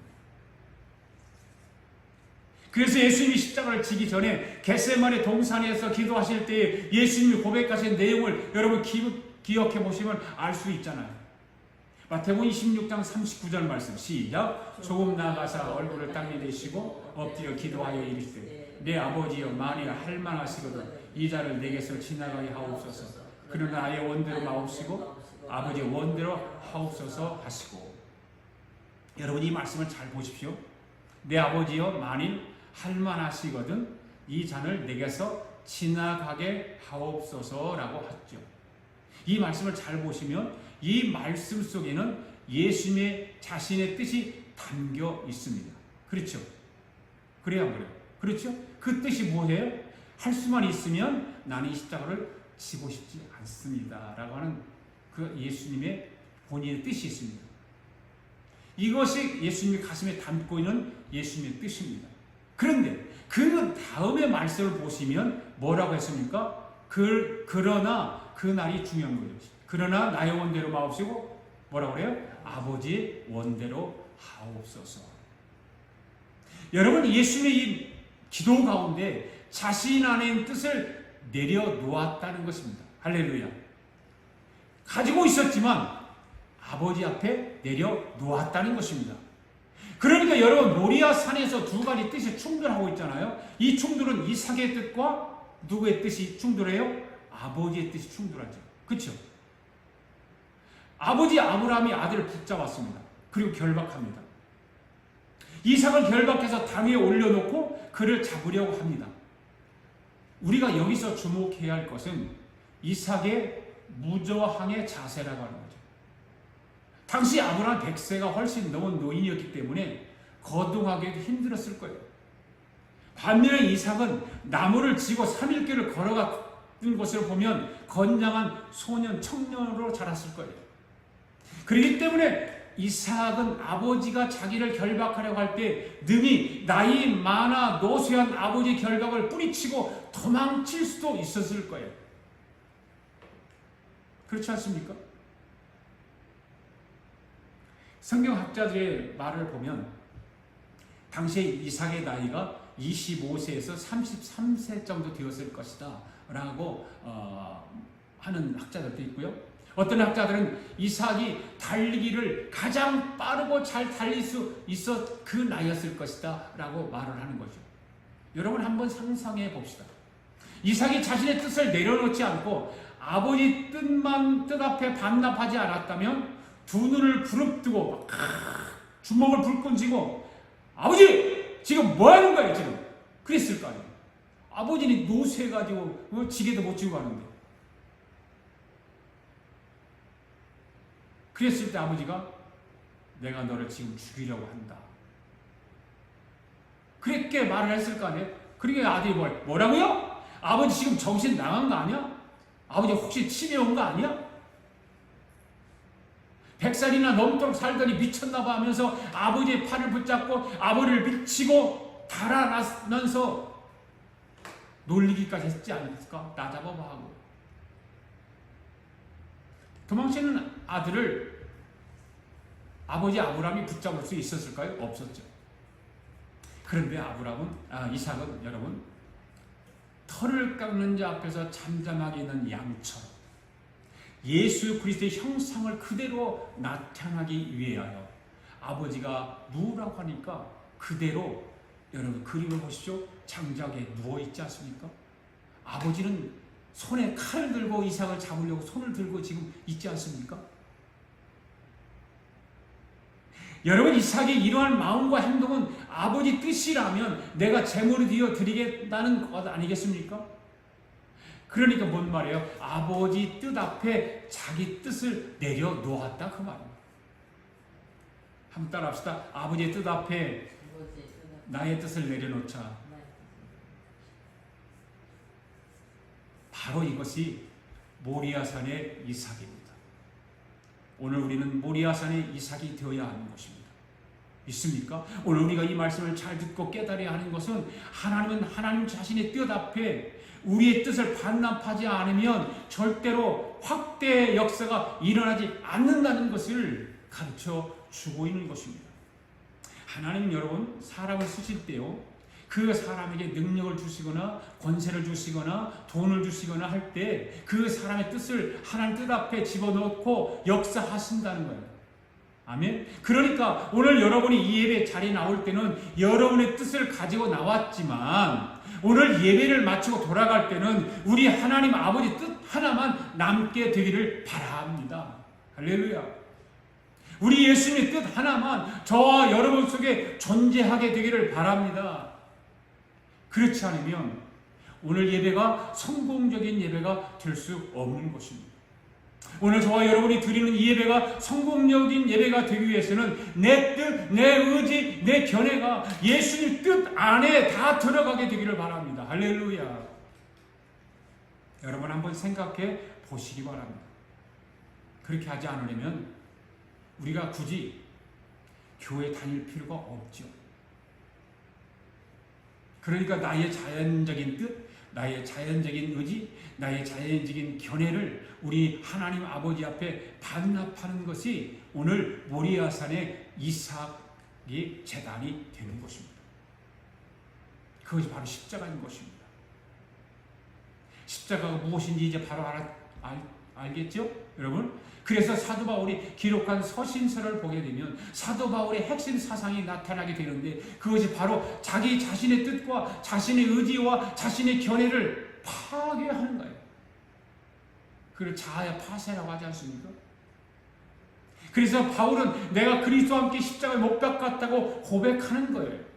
그래서 예수님이 십자가를 지기 전에 겟세마네 동산에서 기도하실 때 예수님이 고백하신 내용을 여러분 기억해 보시면 알 수 있잖아요. 마태복음 26장 39절 말씀 시작. 조금 나아가사 얼굴을 땅에 내시고 엎드려 기도하여 이르시되 내 아버지여 만일 할만하시거든 이 자를 내게서 지나가게 하옵소서. 그는 아예 원대로 마옵시고 아버지의 원대로 하옵소서 하시고. 여러분 이 말씀을 잘 보십시오. 내 아버지여 만일 할만하시거든 이 잔을 내게서 지나가게 하옵소서라고 했죠. 이 말씀을 잘 보시면 이 말씀 속에는 예수님의 자신의 뜻이 담겨 있습니다. 그렇죠? 그래야 그래요. 그렇죠? 그 뜻이 뭐예요? 할 수만 있으면 나는 이 십자가를 지고 싶지 않습니다. 라고 하는 그 예수님의 본인의 뜻이 있습니다. 이것이 예수님이 가슴에 담고 있는 예수님의 뜻입니다. 그런데 그 다음의 말씀을 보시면 뭐라고 했습니까? 그러나 그 날이 중요한 거죠. 그러나 나의 원대로 마옵시고 뭐라고 그래요? 아버지의 원대로 하옵소서. 여러분, 예수님의 이 기도 가운데 자신 안에 있는 뜻을 내려놓았다는 것입니다. 할렐루야. 가지고 있었지만 아버지 앞에 내려놓았다는 것입니다. 그러니까 여러분, 모리아 산에서 두 가지 뜻이 충돌하고 있잖아요. 이 충돌은 이삭의 뜻과 누구의 뜻이 충돌해요? 아버지의 뜻이 충돌하죠. 그렇죠? 아버지 아브라함이 아들을 붙잡았습니다. 그리고 결박합니다. 이삭을 결박해서 담 위에 올려놓고 그를 잡으려고 합니다. 우리가 여기서 주목해야 할 것은 이삭의 무저항의 자세라고 하는 거죠. 당시 아브라함 100세가 훨씬 넘은 노인이었기 때문에 거동하기도 힘들었을 거예요. 반면에 이삭은 나무를 지고 3일길을 걸어갔던 것을 보면 건장한 소년, 청년으로 자랐을 거예요. 그렇기 때문에 이삭은 아버지가 자기를 결박하려고 할 때 능히 나이 많아 노쇠한 아버지의 결박을 뿌리치고 도망칠 수도 있었을 거예요. 그렇지 않습니까? 성경학자들의 말을 보면 당시에 이삭의 나이가 25세에서 33세 정도 되었을 것이다 라고 하는 학자들도 있고요. 어떤 학자들은 이삭이 달리기를 가장 빠르고 잘 달릴 수 있어 그 나이였을 것이다 라고 말을 하는 거죠. 여러분, 한번 상상해 봅시다. 이삭이 자신의 뜻을 내려놓지 않고 아버지 뜻 앞에 반납하지 않았다면 두 눈을 부릅뜨고 주먹을 불끈 쥐고 아버지! 지금 뭐 하는 거예요 지금? 그랬을 거 아니에요. 아버지는 노쇠해가지고 지게도 못 쥐고 가는데. 그랬을 때 아버지가 내가 너를 지금 죽이려고 한다. 그렇게 말을 했을 거 아니에요? 그러니까 아들이 뭐라고요? 아버지 지금 정신 나간 거 아니야? 아버지 혹시 치매 온 거 아니야? 100살이나 넘도록 살더니 미쳤나봐 하면서 아버지의 팔을 붙잡고 아버지를 밀치고 달아나면서 놀리기까지 했지 않을까? 나 잡아봐 하고. 도망치는 아들을 아버지 아브라함이 붙잡을 수 있었을까요? 없었죠. 그런데 이삭은 여러분, 털을 깎는 자 앞에서 잠잠하게 있는 양처럼 예수 그리스도의 형상을 그대로 나타나기 위하여 아버지가 누우라고 하니까 그대로, 여러분 그림을 보십시오. 장작에 누워있지 않습니까? 아버지는 손에 칼을 들고 이삭을 잡으려고 손을 들고 지금 있지 않습니까? 여러분, 이삭의 이러한 마음과 행동은 아버지 뜻이라면 내가 제물을 드려 드리겠다는 것 아니겠습니까? 그러니까 뭔 말이에요? 아버지 뜻 앞에 자기 뜻을 내려놓았다 그 말입니다. 한번 따라합시다. 아버지의 뜻 앞에 나의 뜻을 내려놓자. 바로 이것이 모리아산의 이삭입니다. 오늘 우리는 모리아산의 이삭이 되어야 하는 것입니다. 믿습니까? 오늘 우리가 이 말씀을 잘 듣고 깨달아야 하는 것은 하나님은 하나님 자신의 뜻 앞에 우리의 뜻을 반납하지 않으면 절대로 확대의 역사가 일어나지 않는다는 것을 가르쳐 주고 있는 것입니다. 하나님 여러분, 사람을 쓰실 때요, 그 사람에게 능력을 주시거나 권세를 주시거나 돈을 주시거나 할 때 그 사람의 뜻을 하나님 뜻 앞에 집어넣고 역사하신다는 거예요. 아멘. 그러니까 오늘 여러분이 이 예배 자리에 나올 때는 여러분의 뜻을 가지고 나왔지만 오늘 예배를 마치고 돌아갈 때는 우리 하나님 아버지 뜻 하나만 남게 되기를 바랍니다. 할렐루야. 우리 예수님의 뜻 하나만 저와 여러분 속에 존재하게 되기를 바랍니다. 그렇지 않으면 오늘 예배가 성공적인 예배가 될 수 없는 것입니다. 오늘 저와 여러분이 드리는 이 예배가 성공적인 예배가 되기 위해서는 내 뜻, 내 의지, 내 견해가 예수님 뜻 안에 다 들어가게 되기를 바랍니다. 할렐루야. 여러분 한번 생각해 보시기 바랍니다. 그렇게 하지 않으려면 우리가 굳이 교회 다닐 필요가 없죠. 그러니까 나의 자연적인 뜻, 나의 자연적인 의지, 나의 자연적인 견해를 우리 하나님 아버지 앞에 반납하는 것이 오늘 모리아산의 이삭의 제단이 되는 것입니다. 그것이 바로 십자가인 것입니다. 십자가가 무엇인지 이제 바로 알겠죠? 여러분? 그래서 사도 바울이 기록한 서신서를 보게 되면 사도 바울의 핵심 사상이 나타나게 되는데 그것이 바로 자기 자신의 뜻과 자신의 의지와 자신의 견해를 파괴하는 거예요. 그걸 자아 파쇄라고 하지 않습니까? 그래서 바울은 내가 그리스도와 함께 십자가에 못 박았다고 고백하는 거예요.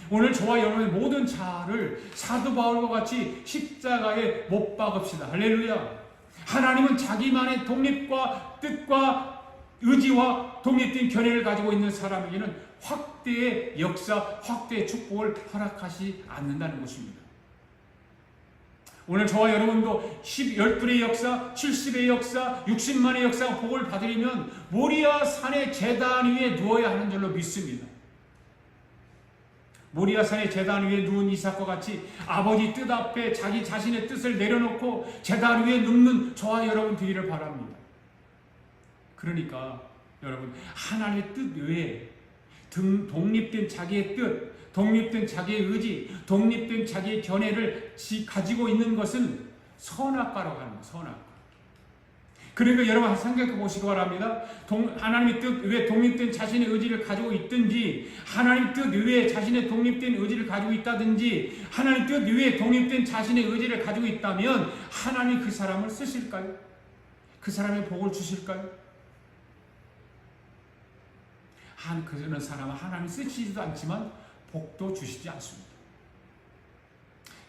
오늘 저와 여러분의 모든 자아를 사도 바울과 같이 십자가에 못 박읍시다. 할렐루야. 하나님은 자기만의 독립과 뜻과 의지와 독립된 견해를 가지고 있는 사람에게는 확대의 역사, 확대의 축복을 허락하지 않는다는 것입니다. 오늘 저와 여러분도 12의 역사, 70의 역사, 60만의 역사 복을 받으려면 모리아 산의 제단 위에 누워야 하는 줄로 믿습니다. 모리아산의 제단 위에 누운 이삭과 같이 아버지 뜻 앞에 자기 자신의 뜻을 내려놓고 제단 위에 눕는 저와 여러분 되기를 바랍니다. 그러니까 여러분 하나님의 뜻 외에 독립된 자기의 뜻, 독립된 자기의 의지, 독립된 자기의 견해를 가지고 있는 것은 선악과라고 하는 거예요. 선악과. 그러니까 여러분 생각해 보시기 바랍니다. 하나님의 뜻 외에 독립된 자신의 의지를 가지고 있든지 하나님 뜻 외에 자신의 독립된 의지를 가지고 있다든지 하나님 뜻 외에 독립된 자신의 의지를 가지고 있다면 하나님이 그 사람을 쓰실까요? 그 사람의 복을 주실까요? 그런 사람은 하나님이 쓰시지도 않지만 복도 주시지 않습니다.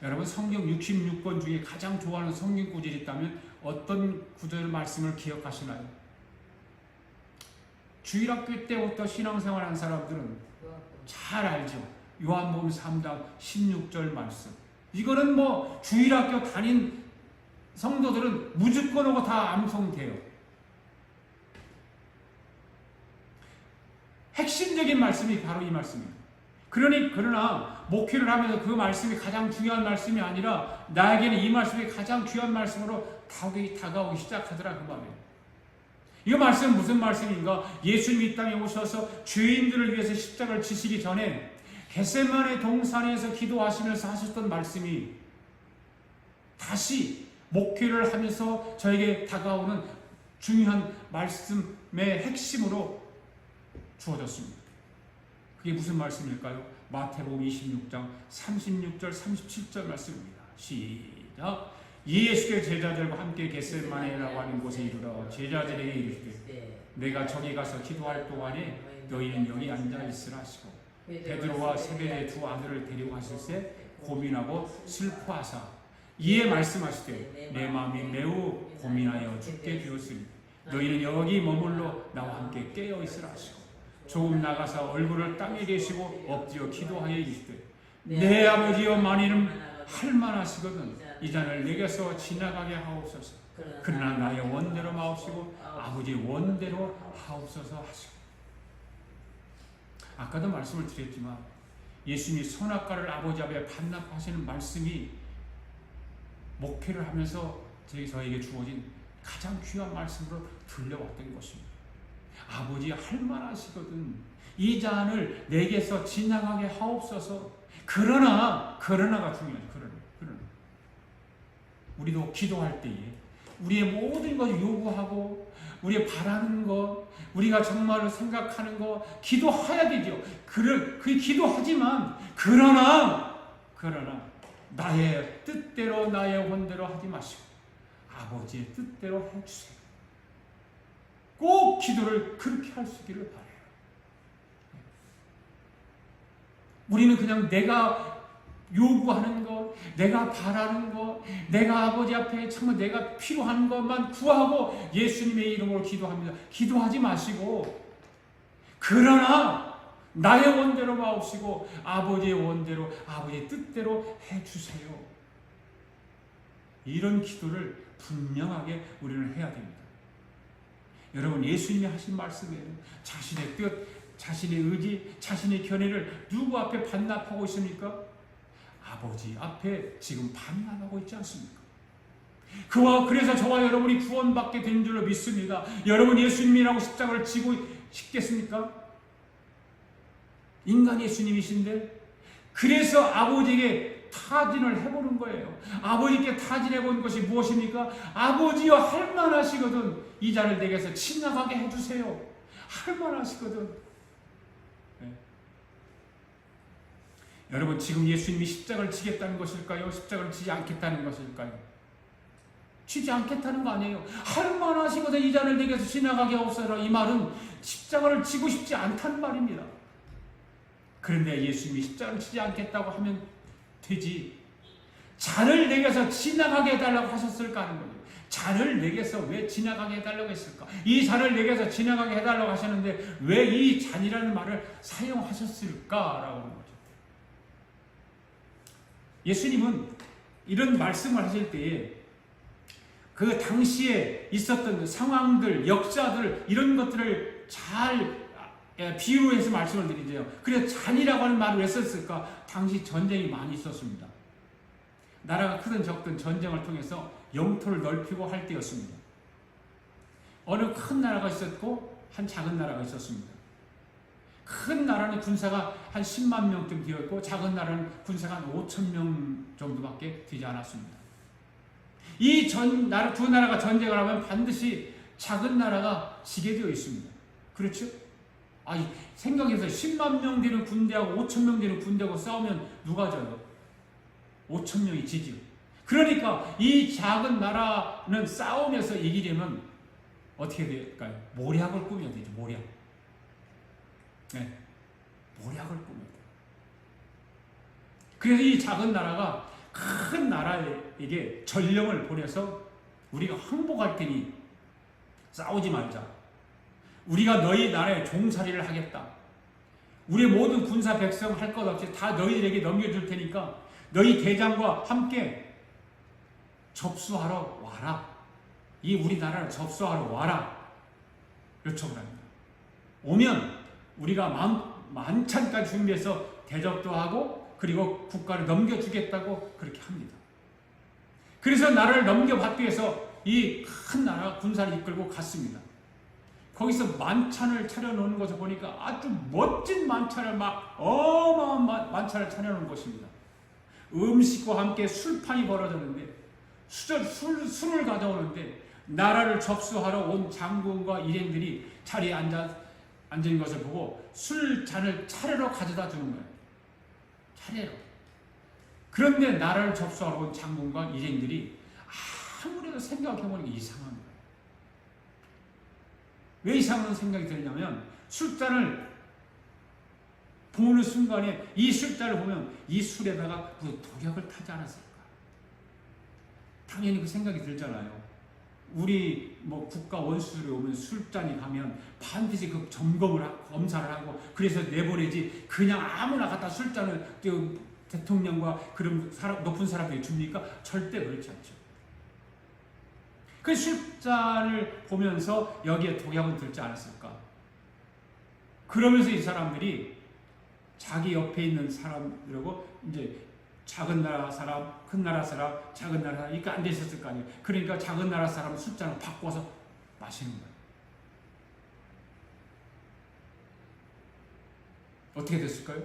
여러분 성경 66권 중에 가장 좋아하는 성경 구절이 있다면 어떤 구절 말씀을 기억하시나요? 주일학교 때부터 신앙생활한 사람들은 잘 알죠. 요한복음 3장 16절 말씀. 이거는 뭐 주일학교 다닌 성도들은 무조건 하고 다 암송돼요. 핵심적인 말씀이 바로 이 말씀입니다. 그러나 목회를 하면서 그 말씀이 가장 중요한 말씀이 아니라 나에게는 이 말씀이 가장 귀한 말씀으로 다가오기 시작하더라 그 말이에요. 이 말씀은 무슨 말씀인가? 예수님이 이 땅에 오셔서 죄인들을 위해서 십자가를 지시기 전에 겟세마네 동산에서 기도하시면서 하셨던 말씀이 다시 목회를 하면서 저에게 다가오는 중요한 말씀의 핵심으로 주어졌습니다. 그게 무슨 말씀일까요? 마태복음 26장 36절 37절 말씀입니다. 시작. 예수께서 제자들과 함께 겟세마네라고 하는 곳에 이르러 제자들에게 이르시되 내가 저기 가서 기도할 동안에 너희는 여기 앉아 있으라 하시고 베드로와 세베대의 두 아들을 데리고 가실새 고민하고 슬퍼하사 이에 말씀하시되 내 마음이 매우 고민하여 죽게 되었으니 너희는 여기 머물러 나와 함께 깨어 있으라 하시고 조금 나가서 얼굴을 땅에 대시고 엎드려 기도하여 이르시되 내 아버지여 만일은 할만하시거든 이 잔을 내게서 지나가게 하옵소서. 그러나 나의 원대로 마옵시고 아버지 원대로 하옵소서 하시고. 아까도 말씀을 드렸지만 예수님이 선악과를 아버지 앞에 반납하시는 말씀이 목회를 하면서 저에게 주어진 가장 귀한 말씀으로 들려왔던 것입니다. 아버지 할만하시거든 이 잔을 내게서 지나가게 하옵소서. 그러나가 중요해요. 그러나 우리도 기도할 때에 우리의 모든 것을 요구하고 우리의 바라는 것, 우리가 정말로 생각하는 것 기도해야 되죠. 그 기도하지만 그러나 나의 뜻대로 나의 원대로 하지 마시고 아버지의 뜻대로 해주세요. 꼭 기도를 그렇게 할 수 있기를 바라요. 우리는 그냥 내가 요구하는 것, 내가 바라는 것, 내가 아버지 앞에 정말 내가 필요한 것만 구하고 예수님의 이름으로 기도합니다. 기도하지 마시고 그러나 나의 원대로 마옵시고 아버지의 원대로 아버지의 뜻대로 해주세요. 이런 기도를 분명하게 우리는 해야 됩니다. 여러분, 예수님이 하신 말씀이에요. 자신의 뜻, 자신의 의지, 자신의 견해를 누구 앞에 반납하고 있습니까? 아버지 앞에 지금 반납하고 있지 않습니까? 그래서 저와 여러분이 구원받게 된 줄로 믿습니다. 여러분, 예수님이라고 십자가를 지고 싶겠습니까? 인간 예수님이신데, 그래서 아버지에게 타진을 해보는 거예요. 아버지께 타진해본 것이 무엇입니까? 아버지여, 할만하시거든 이 잔을 내게서 지나가게 해주세요. 할만하시거든. 네. 여러분, 지금 예수님이 십자가를 지겠다는 것일까요? 십자가를 지지 않겠다는 것일까요? 지지 않겠다는 거 아니에요. 할만하시거든 이 잔을 내게서 지나가게 하옵소서. 이 말은 십자가를 지고 싶지 않다는 말입니다. 그런데 예수님이 십자가를 지지 않겠다고 하면 되지. 잔을 내게서 지나가게 해달라고 하셨을까 하는 거예요. 잔을 내게서 왜 지나가게 해달라고 했을까? 이 잔을 내게서 지나가게 해달라고 하셨는데 왜 이 잔이라는 말을 사용하셨을까라고 하는 거죠. 예수님은 이런 말씀을 하실 때에 그 당시에 있었던 상황들, 역사들, 이런 것들을 잘 비유해서 말씀을 드리죠. 그래서 잔이라고 하는 말을 왜 썼을까? 당시 전쟁이 많이 있었습니다. 나라가 크든 적든 전쟁을 통해서 영토를 넓히고 할 때였습니다. 어느 큰 나라가 있었고 한 작은 나라가 있었습니다. 큰 나라는 군사가 한 10만 명쯤 되었고 작은 나라는 군사가 한 5천 명 정도밖에 되지 않았습니다. 이 두 나라가 전쟁을 하면 반드시 작은 나라가 지게 되어 있습니다. 그렇죠? 생각해서 10만 명 되는 군대하고 5천 명 되는 군대하고 싸우면 누가 져요? 5천 명이 지죠. 그러니까 이 작은 나라는 싸우면서 이기려면 어떻게 될까요? 모략을 꾸며야 되죠. 모략. 네. 모략을 꾸며야 돼요. 그래서 이 작은 나라가 큰 나라에게 전령을 보내서 우리가 항복할 테니 싸우지 말자. 우리가 너희 나라에 종살이를 하겠다. 우리의 모든 군사 백성 할 것 없이 다 너희들에게 넘겨줄 테니까 너희 대장과 함께 접수하러 와라. 이 우리나라를 접수하러 와라. 요청을 합니다. 오면 우리가 만찬까지 준비해서 대접도 하고 그리고 국가를 넘겨주겠다고 그렇게 합니다. 그래서 나라를 넘겨받기 위해서 이 큰 나라 군사를 이끌고 갔습니다. 거기서 만찬을 차려놓는 것을 보니까 아주 멋진 만찬을 어마어마한 만찬을 차려놓은 것입니다. 음식과 함께 술판이 벌어졌는데 술을 가져오는데 나라를 접수하러 온 장군과 일행들이 자리에 앉은 것을 보고 술잔을 차례로 가져다 주는 거예요. 차례로. 그런데 나라를 접수하러 온 장군과 일행들이 아무래도 생각해보니까 이상한 거예요. 왜 이상한 생각이 드냐면 술잔을 보는 순간에 이 술잔을 보면 이 술에다가 무슨 독약을 타지 않았을까? 당연히 그 생각이 들잖아요. 우리 국가 원수들이 오면 술잔이 가면 반드시 그 점검을 하고 검사를 하고 그래서 내보내지 그냥 아무나 갖다 술잔을 대통령과 그런 높은 사람들이 줍니까? 절대 그렇지 않죠. 그 술잔을 보면서 여기에 독약은 들지 않았을까? 그러면서 이 사람들이 자기 옆에 있는 사람들하고 이제 작은 나라 사람, 큰 나라 사람, 작은 나라 사람 이렇게 앉아 있었을 거 아니에요. 그러니까 작은 나라 사람은 술잔을 바꿔서 마시는 거예요. 어떻게 됐을까요?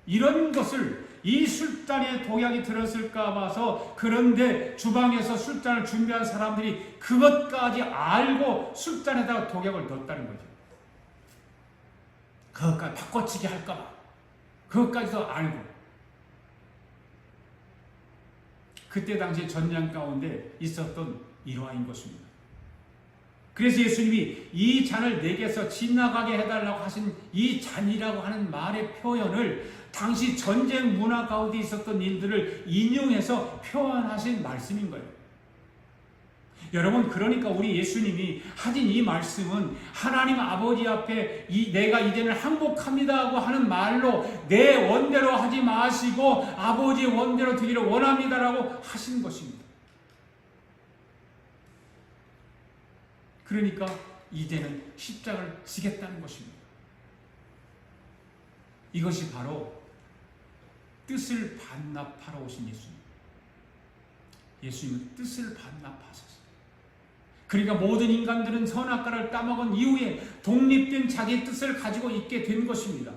이런 것을 이 술잔에 독약이 들었을까 봐서 그런데 주방에서 술잔을 준비한 사람들이 그것까지 알고 술잔에다가 독약을 넣었다는 거죠. 그것까지 바꿔치기 할까 봐. 그것까지도 알고. 그때 당시 전쟁 가운데 있었던 일화인 것입니다. 그래서 예수님이 이 잔을 내게서 지나가게 해달라고 하신 이 잔이라고 하는 말의 표현을 당시 전쟁 문화 가운데 있었던 일들을 인용해서 표현하신 말씀인 거예요. 여러분, 그러니까 우리 예수님이 하신 이 말씀은 하나님 아버지 앞에 내가 이제는 항복합니다 하고 하는 말로 내 원대로 하지 마시고 아버지의 원대로 되기를 원합니다라고 하신 것입니다. 그러니까 이제는 십자가를 지겠다는 것입니다. 이것이 바로 뜻을 반납하러 오신 예수님. 예수님은 뜻을 반납하셨어요. 그러니까 모든 인간들은 선악과를 따먹은 이후에 독립된 자기의 뜻을 가지고 있게 된 것입니다.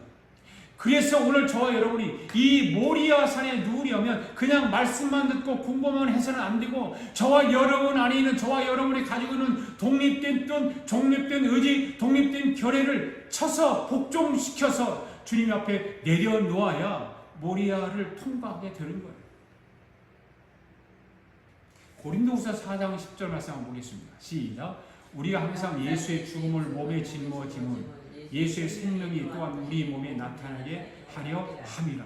그래서 오늘 저와 여러분이 이 모리아 산에 누우려면 그냥 말씀만 듣고 공부만 해서는 안 되고 저와 여러분 안에 있는 저와 여러분이 가지고 있는 독립된 뜻, 독립된 의지, 독립된 결의를 쳐서 복종시켜서 주님 앞에 내려놓아야 모리아를 통과하게 되는 거예요. 고린도후서 4장 10절 말씀 한번 보겠습니다. 시작. 우리가 항상 예수의 죽음을 몸에 짊어짐은 예수의 생명이 또한 우리 몸에 나타나게 하려 함이라.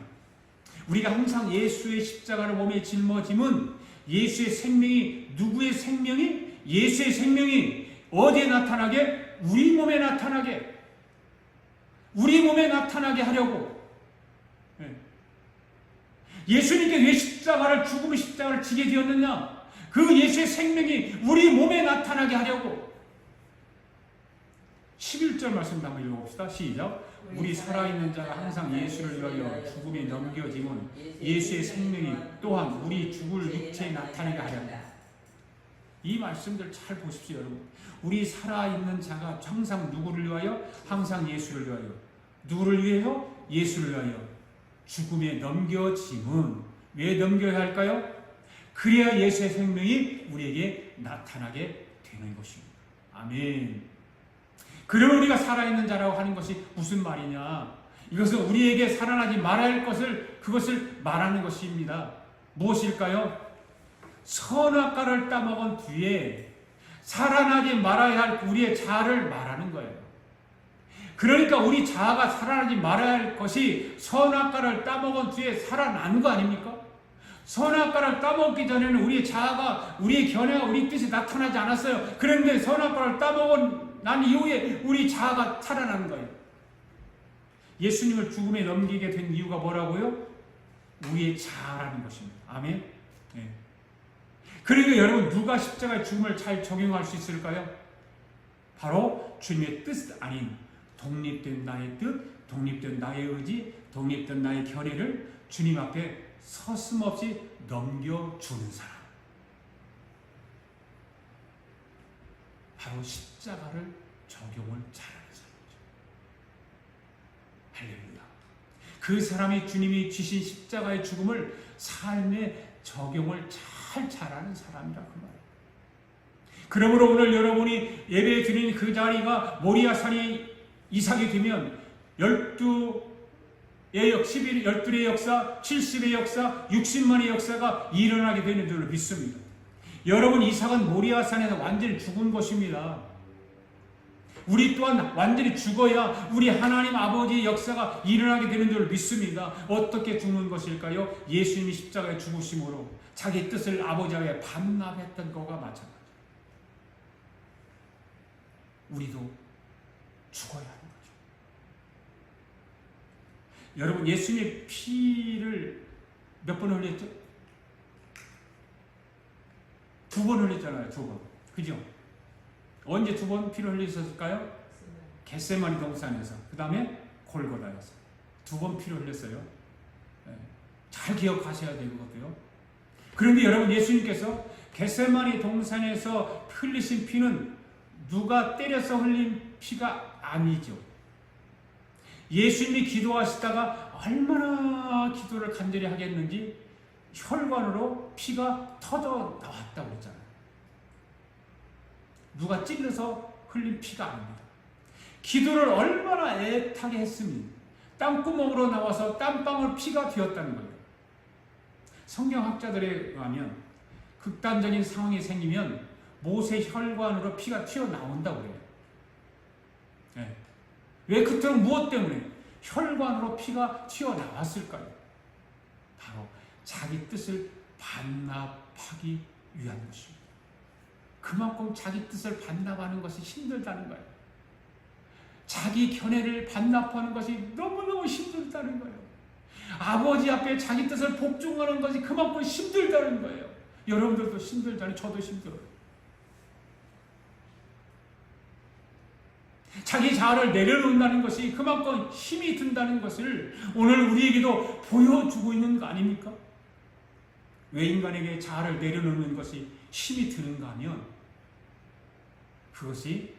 우리가 항상 예수의 십자가를 몸에 짊어짐은 예수의 생명이, 누구의 생명이? 예수의 생명이 어디에 나타나게? 우리 몸에 나타나게. 우리 몸에 나타나게 하려고. 예수님께 왜 죽음의 십자가를 지게 되었느냐? 그 예수의 생명이 우리 몸에 나타나게 하려고. 11절 말씀 한번 읽어봅시다. 시작. 우리 살아있는 자가 항상 예수를 위하여 죽음에 넘겨짐은 예수의 생명이 또한 우리 죽을 육체에 나타나게 하렵니다. 이 말씀들 잘 보십시오, 여러분. 우리 살아있는 자가 항상 누구를 위하여? 항상 예수를 위하여. 누구를 위하여? 예수를 위하여. 죽음에 넘겨짐은 왜 넘겨야 할까요? 그래야 예수의 생명이 우리에게 나타나게 되는 것입니다. 아멘. 그러면 우리가 살아있는 자라고 하는 것이 무슨 말이냐? 이것은 우리에게 살아나지 말아야 할 그것을 말하는 것입니다. 무엇일까요? 선악과를 따먹은 뒤에 살아나지 말아야 할 우리의 자아를 말하는 거예요. 그러니까 우리 자아가 살아나지 말아야 할 것이 선악과를 따먹은 뒤에 살아나는 거 아닙니까? 선악과를 따먹기 전에는 우리의 자아가, 우리의 견해가, 우리 뜻이 나타나지 않았어요. 그런데 선악과를 따먹은 난 이후에 우리 자아가 살아나는 거예요. 예수님을 죽음에 넘기게 된 이유가 뭐라고요? 우리의 자아라는 것입니다. 아멘. 네. 그러니까 여러분, 누가 십자가의 죽음을 잘 적용할 수 있을까요? 바로 주님의 뜻 아닌 독립된 나의 뜻, 독립된 나의 의지, 독립된 나의 견해를 주님 앞에 서슴없이 넘겨주는 사람. 바로 십자가를 적용을 잘하는 사람이죠. 할렐루야. 그 사람이 주님이 주신 십자가의 죽음을 삶에 적용을 잘하는 사람이라 그 말이에요. 그러므로 오늘 여러분이 예배 드리는 그 자리가 모리아산이 이삭이 되면 12의 역사, 70의 역사, 60만의 역사가 일어나게 되는 줄로 믿습니다. 여러분, 이삭은 모리아산에서 완전히 죽은 것입니다. 우리 또한 완전히 죽어야 우리 하나님 아버지의 역사가 일어나게 되는 줄로 믿습니다. 어떻게 죽는 것일까요? 예수님이 십자가에 죽으심으로 자기 뜻을 아버지에게 반납했던 것과 마찬가지입니다. 우리도 죽어야 하는 거죠. 여러분, 예수님의 피를 몇 번 흘렸죠? 2번 흘렸잖아요. 2번. 그죠? 언제 2번 피를 흘리셨을까요? 겟세마니 동산에서. 그 다음에 골고다에서. 2번 피를 흘렸어요. 네. 잘 기억하셔야 되거든요. 그런데 여러분, 예수님께서 겟세마니 동산에서 흘리신 피는 누가 때려서 흘린 피가 아니죠. 예수님이 기도하시다가 얼마나 기도를 간절히 하겠는지 혈관으로 피가 터져 나왔다고 했잖아요. 누가 찔러서 흘린 피가 아닙니다. 기도를 얼마나 애타게 했으면 땀구멍으로 나와서 땀방울 피가 되었다는 거예요. 성경학자들에 의하면 극단적인 상황이 생기면 모세 혈관으로 피가 튀어나온다고 해요. 네. 왜 그토록 무엇 때문에 혈관으로 피가 튀어나왔을까요? 바로 자기 뜻을 반납하기 위한 것입니다. 그만큼 자기 뜻을 반납하는 것이 힘들다는 거예요. 자기 견해를 반납하는 것이 너무너무 힘들다는 거예요. 아버지 앞에 자기 뜻을 복종하는 것이 그만큼 힘들다는 거예요. 여러분들도 힘들잖아요. 저도 힘들어요. 자기 자아를 내려놓는다는 것이 그만큼 힘이 든다는 것을 오늘 우리에게도 보여주고 있는 거 아닙니까? 왜 인간에게 자아를 내려놓는 것이 힘이 드는가 하면 그것이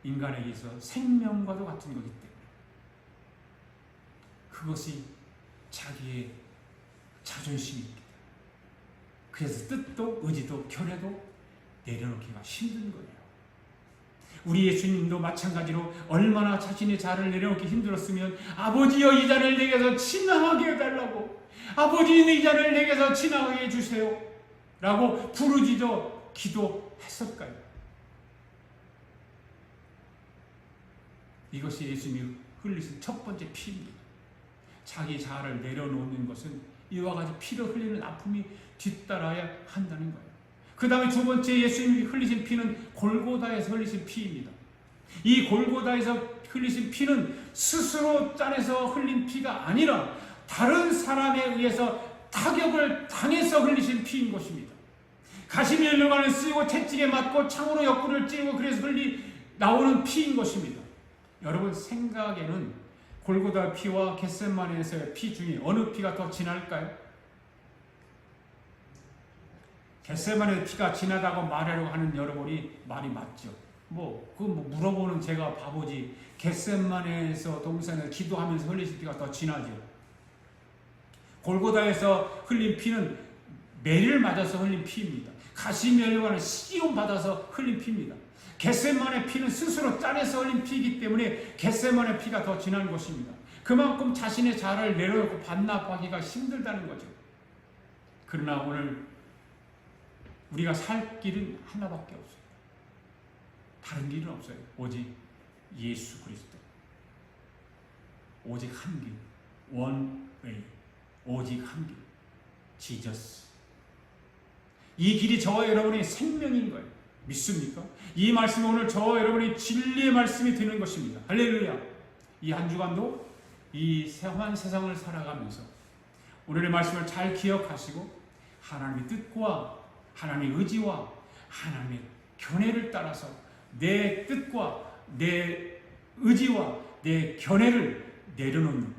인간에게서 생명과도 같은 거기 때문에 그것이 자기의 자존심이기 때문에 그래서 뜻도 의지도 견해도 내려놓기가 힘든 거예요. 우리 예수님도 마찬가지로 얼마나 자신의 자를 내려놓기 힘들었으면 아버지여 이 자를 내게서 지나가게 해달라고 아버지 이 자를 내게서 지나가게 해주세요 라고 부르짖어 기도했을까요? 이것이 예수님이 흘리신 첫 번째 피입니다. 자기 자아를 내려놓는 것은 이와 같이 피를 흘리는 아픔이 뒤따라야 한다는 거예요. 그 다음에 두 번째 예수님이 흘리신 피는 골고다에서 흘리신 피입니다. 이 골고다에서 흘리신 피는 스스로 짜내서 흘린 피가 아니라 다른 사람에 의해서 타격을 당해서 흘리신 피인 것입니다. 가시미 열려가는 쓰이고 채찍에 맞고 창으로 옆구리를 찌르고 그래서 나오는 피인 것입니다. 여러분 생각에는 골고다 피와 겟세마네에서의 피 중에 어느 피가 더 진할까요? 겟세마네 피가 진하다고 말하려고 하는 여러분이 말이 맞죠. 물어보는 제가 바보지. 겟세마네에서 동산에서 기도하면서 흘리신 피가 더 진하죠. 골고다에서 흘린 피는 매를 맞아서 흘린 피입니다. 가시멜과는 시험 받아서 흘린 피입니다. 겟세마네 피는 스스로 짜내서 흘린 피이기 때문에 겟세마네 피가 더 진한 것입니다. 그만큼 자신의 자아를 내려놓고 반납하기가 힘들다는 거죠. 그러나 오늘 우리가 살 길은 하나밖에 없어요. 다른 길은 없어요. 오직 예수 그리스도. 오직 한 길. one way. 오직 한 길. 지저스. 이 길이 저와 여러분의 생명인 거예요. 믿습니까? 이 말씀은 오늘 저와 여러분의 진리의 말씀이 되는 것입니다. 할렐루야. 이 한 주간도 이 험한 세상을 살아가면서 오늘의 말씀을 잘 기억하시고 하나님의 뜻과 하나님의 의지와 하나님의 견해를 따라서 내 뜻과 내 의지와 내 견해를 내려놓는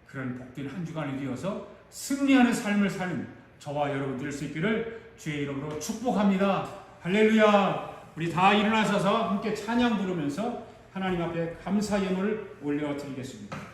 그런 복된 한 주간이 되어서 승리하는 삶을 사는 저와 여러분 될 수 있기를 주의 이름으로 축복합니다. 할렐루야. 우리 다 일어나셔서 함께 찬양 부르면서 하나님 앞에 감사 예물을 올려드리겠습니다.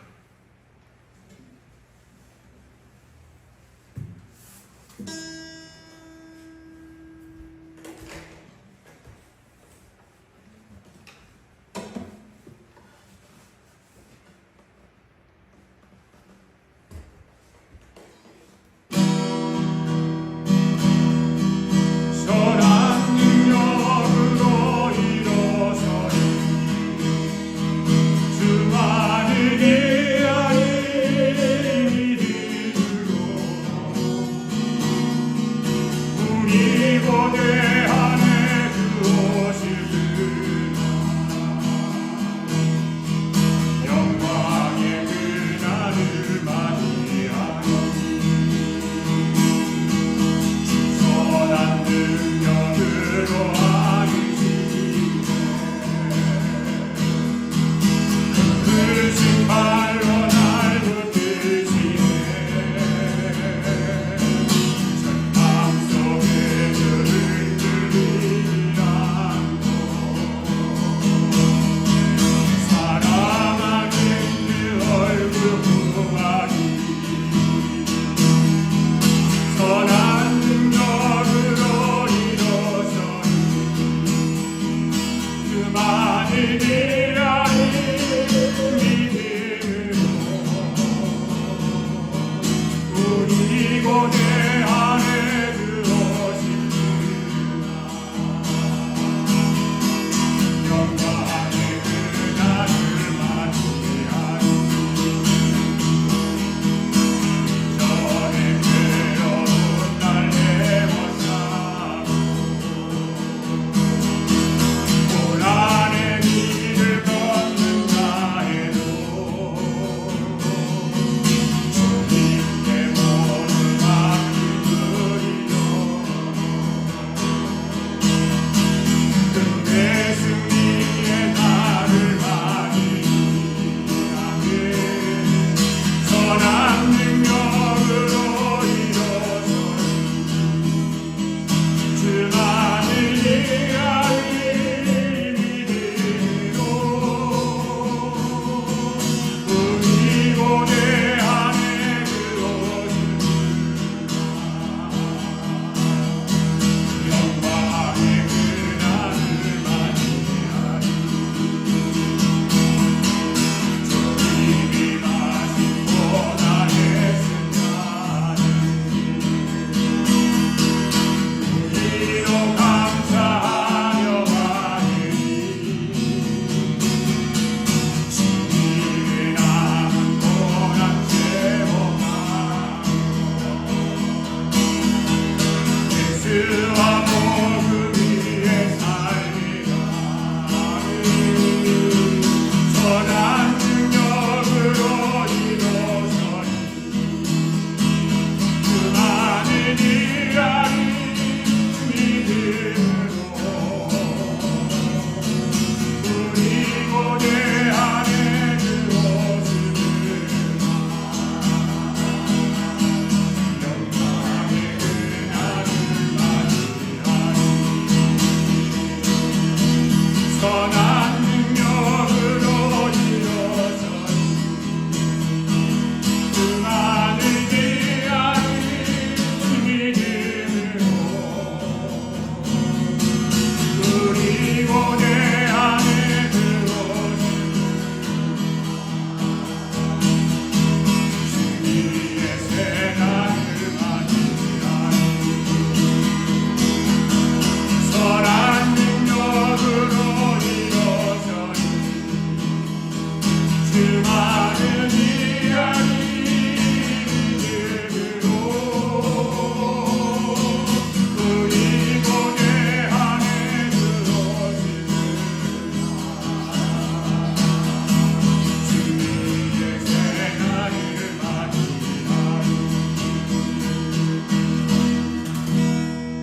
그만을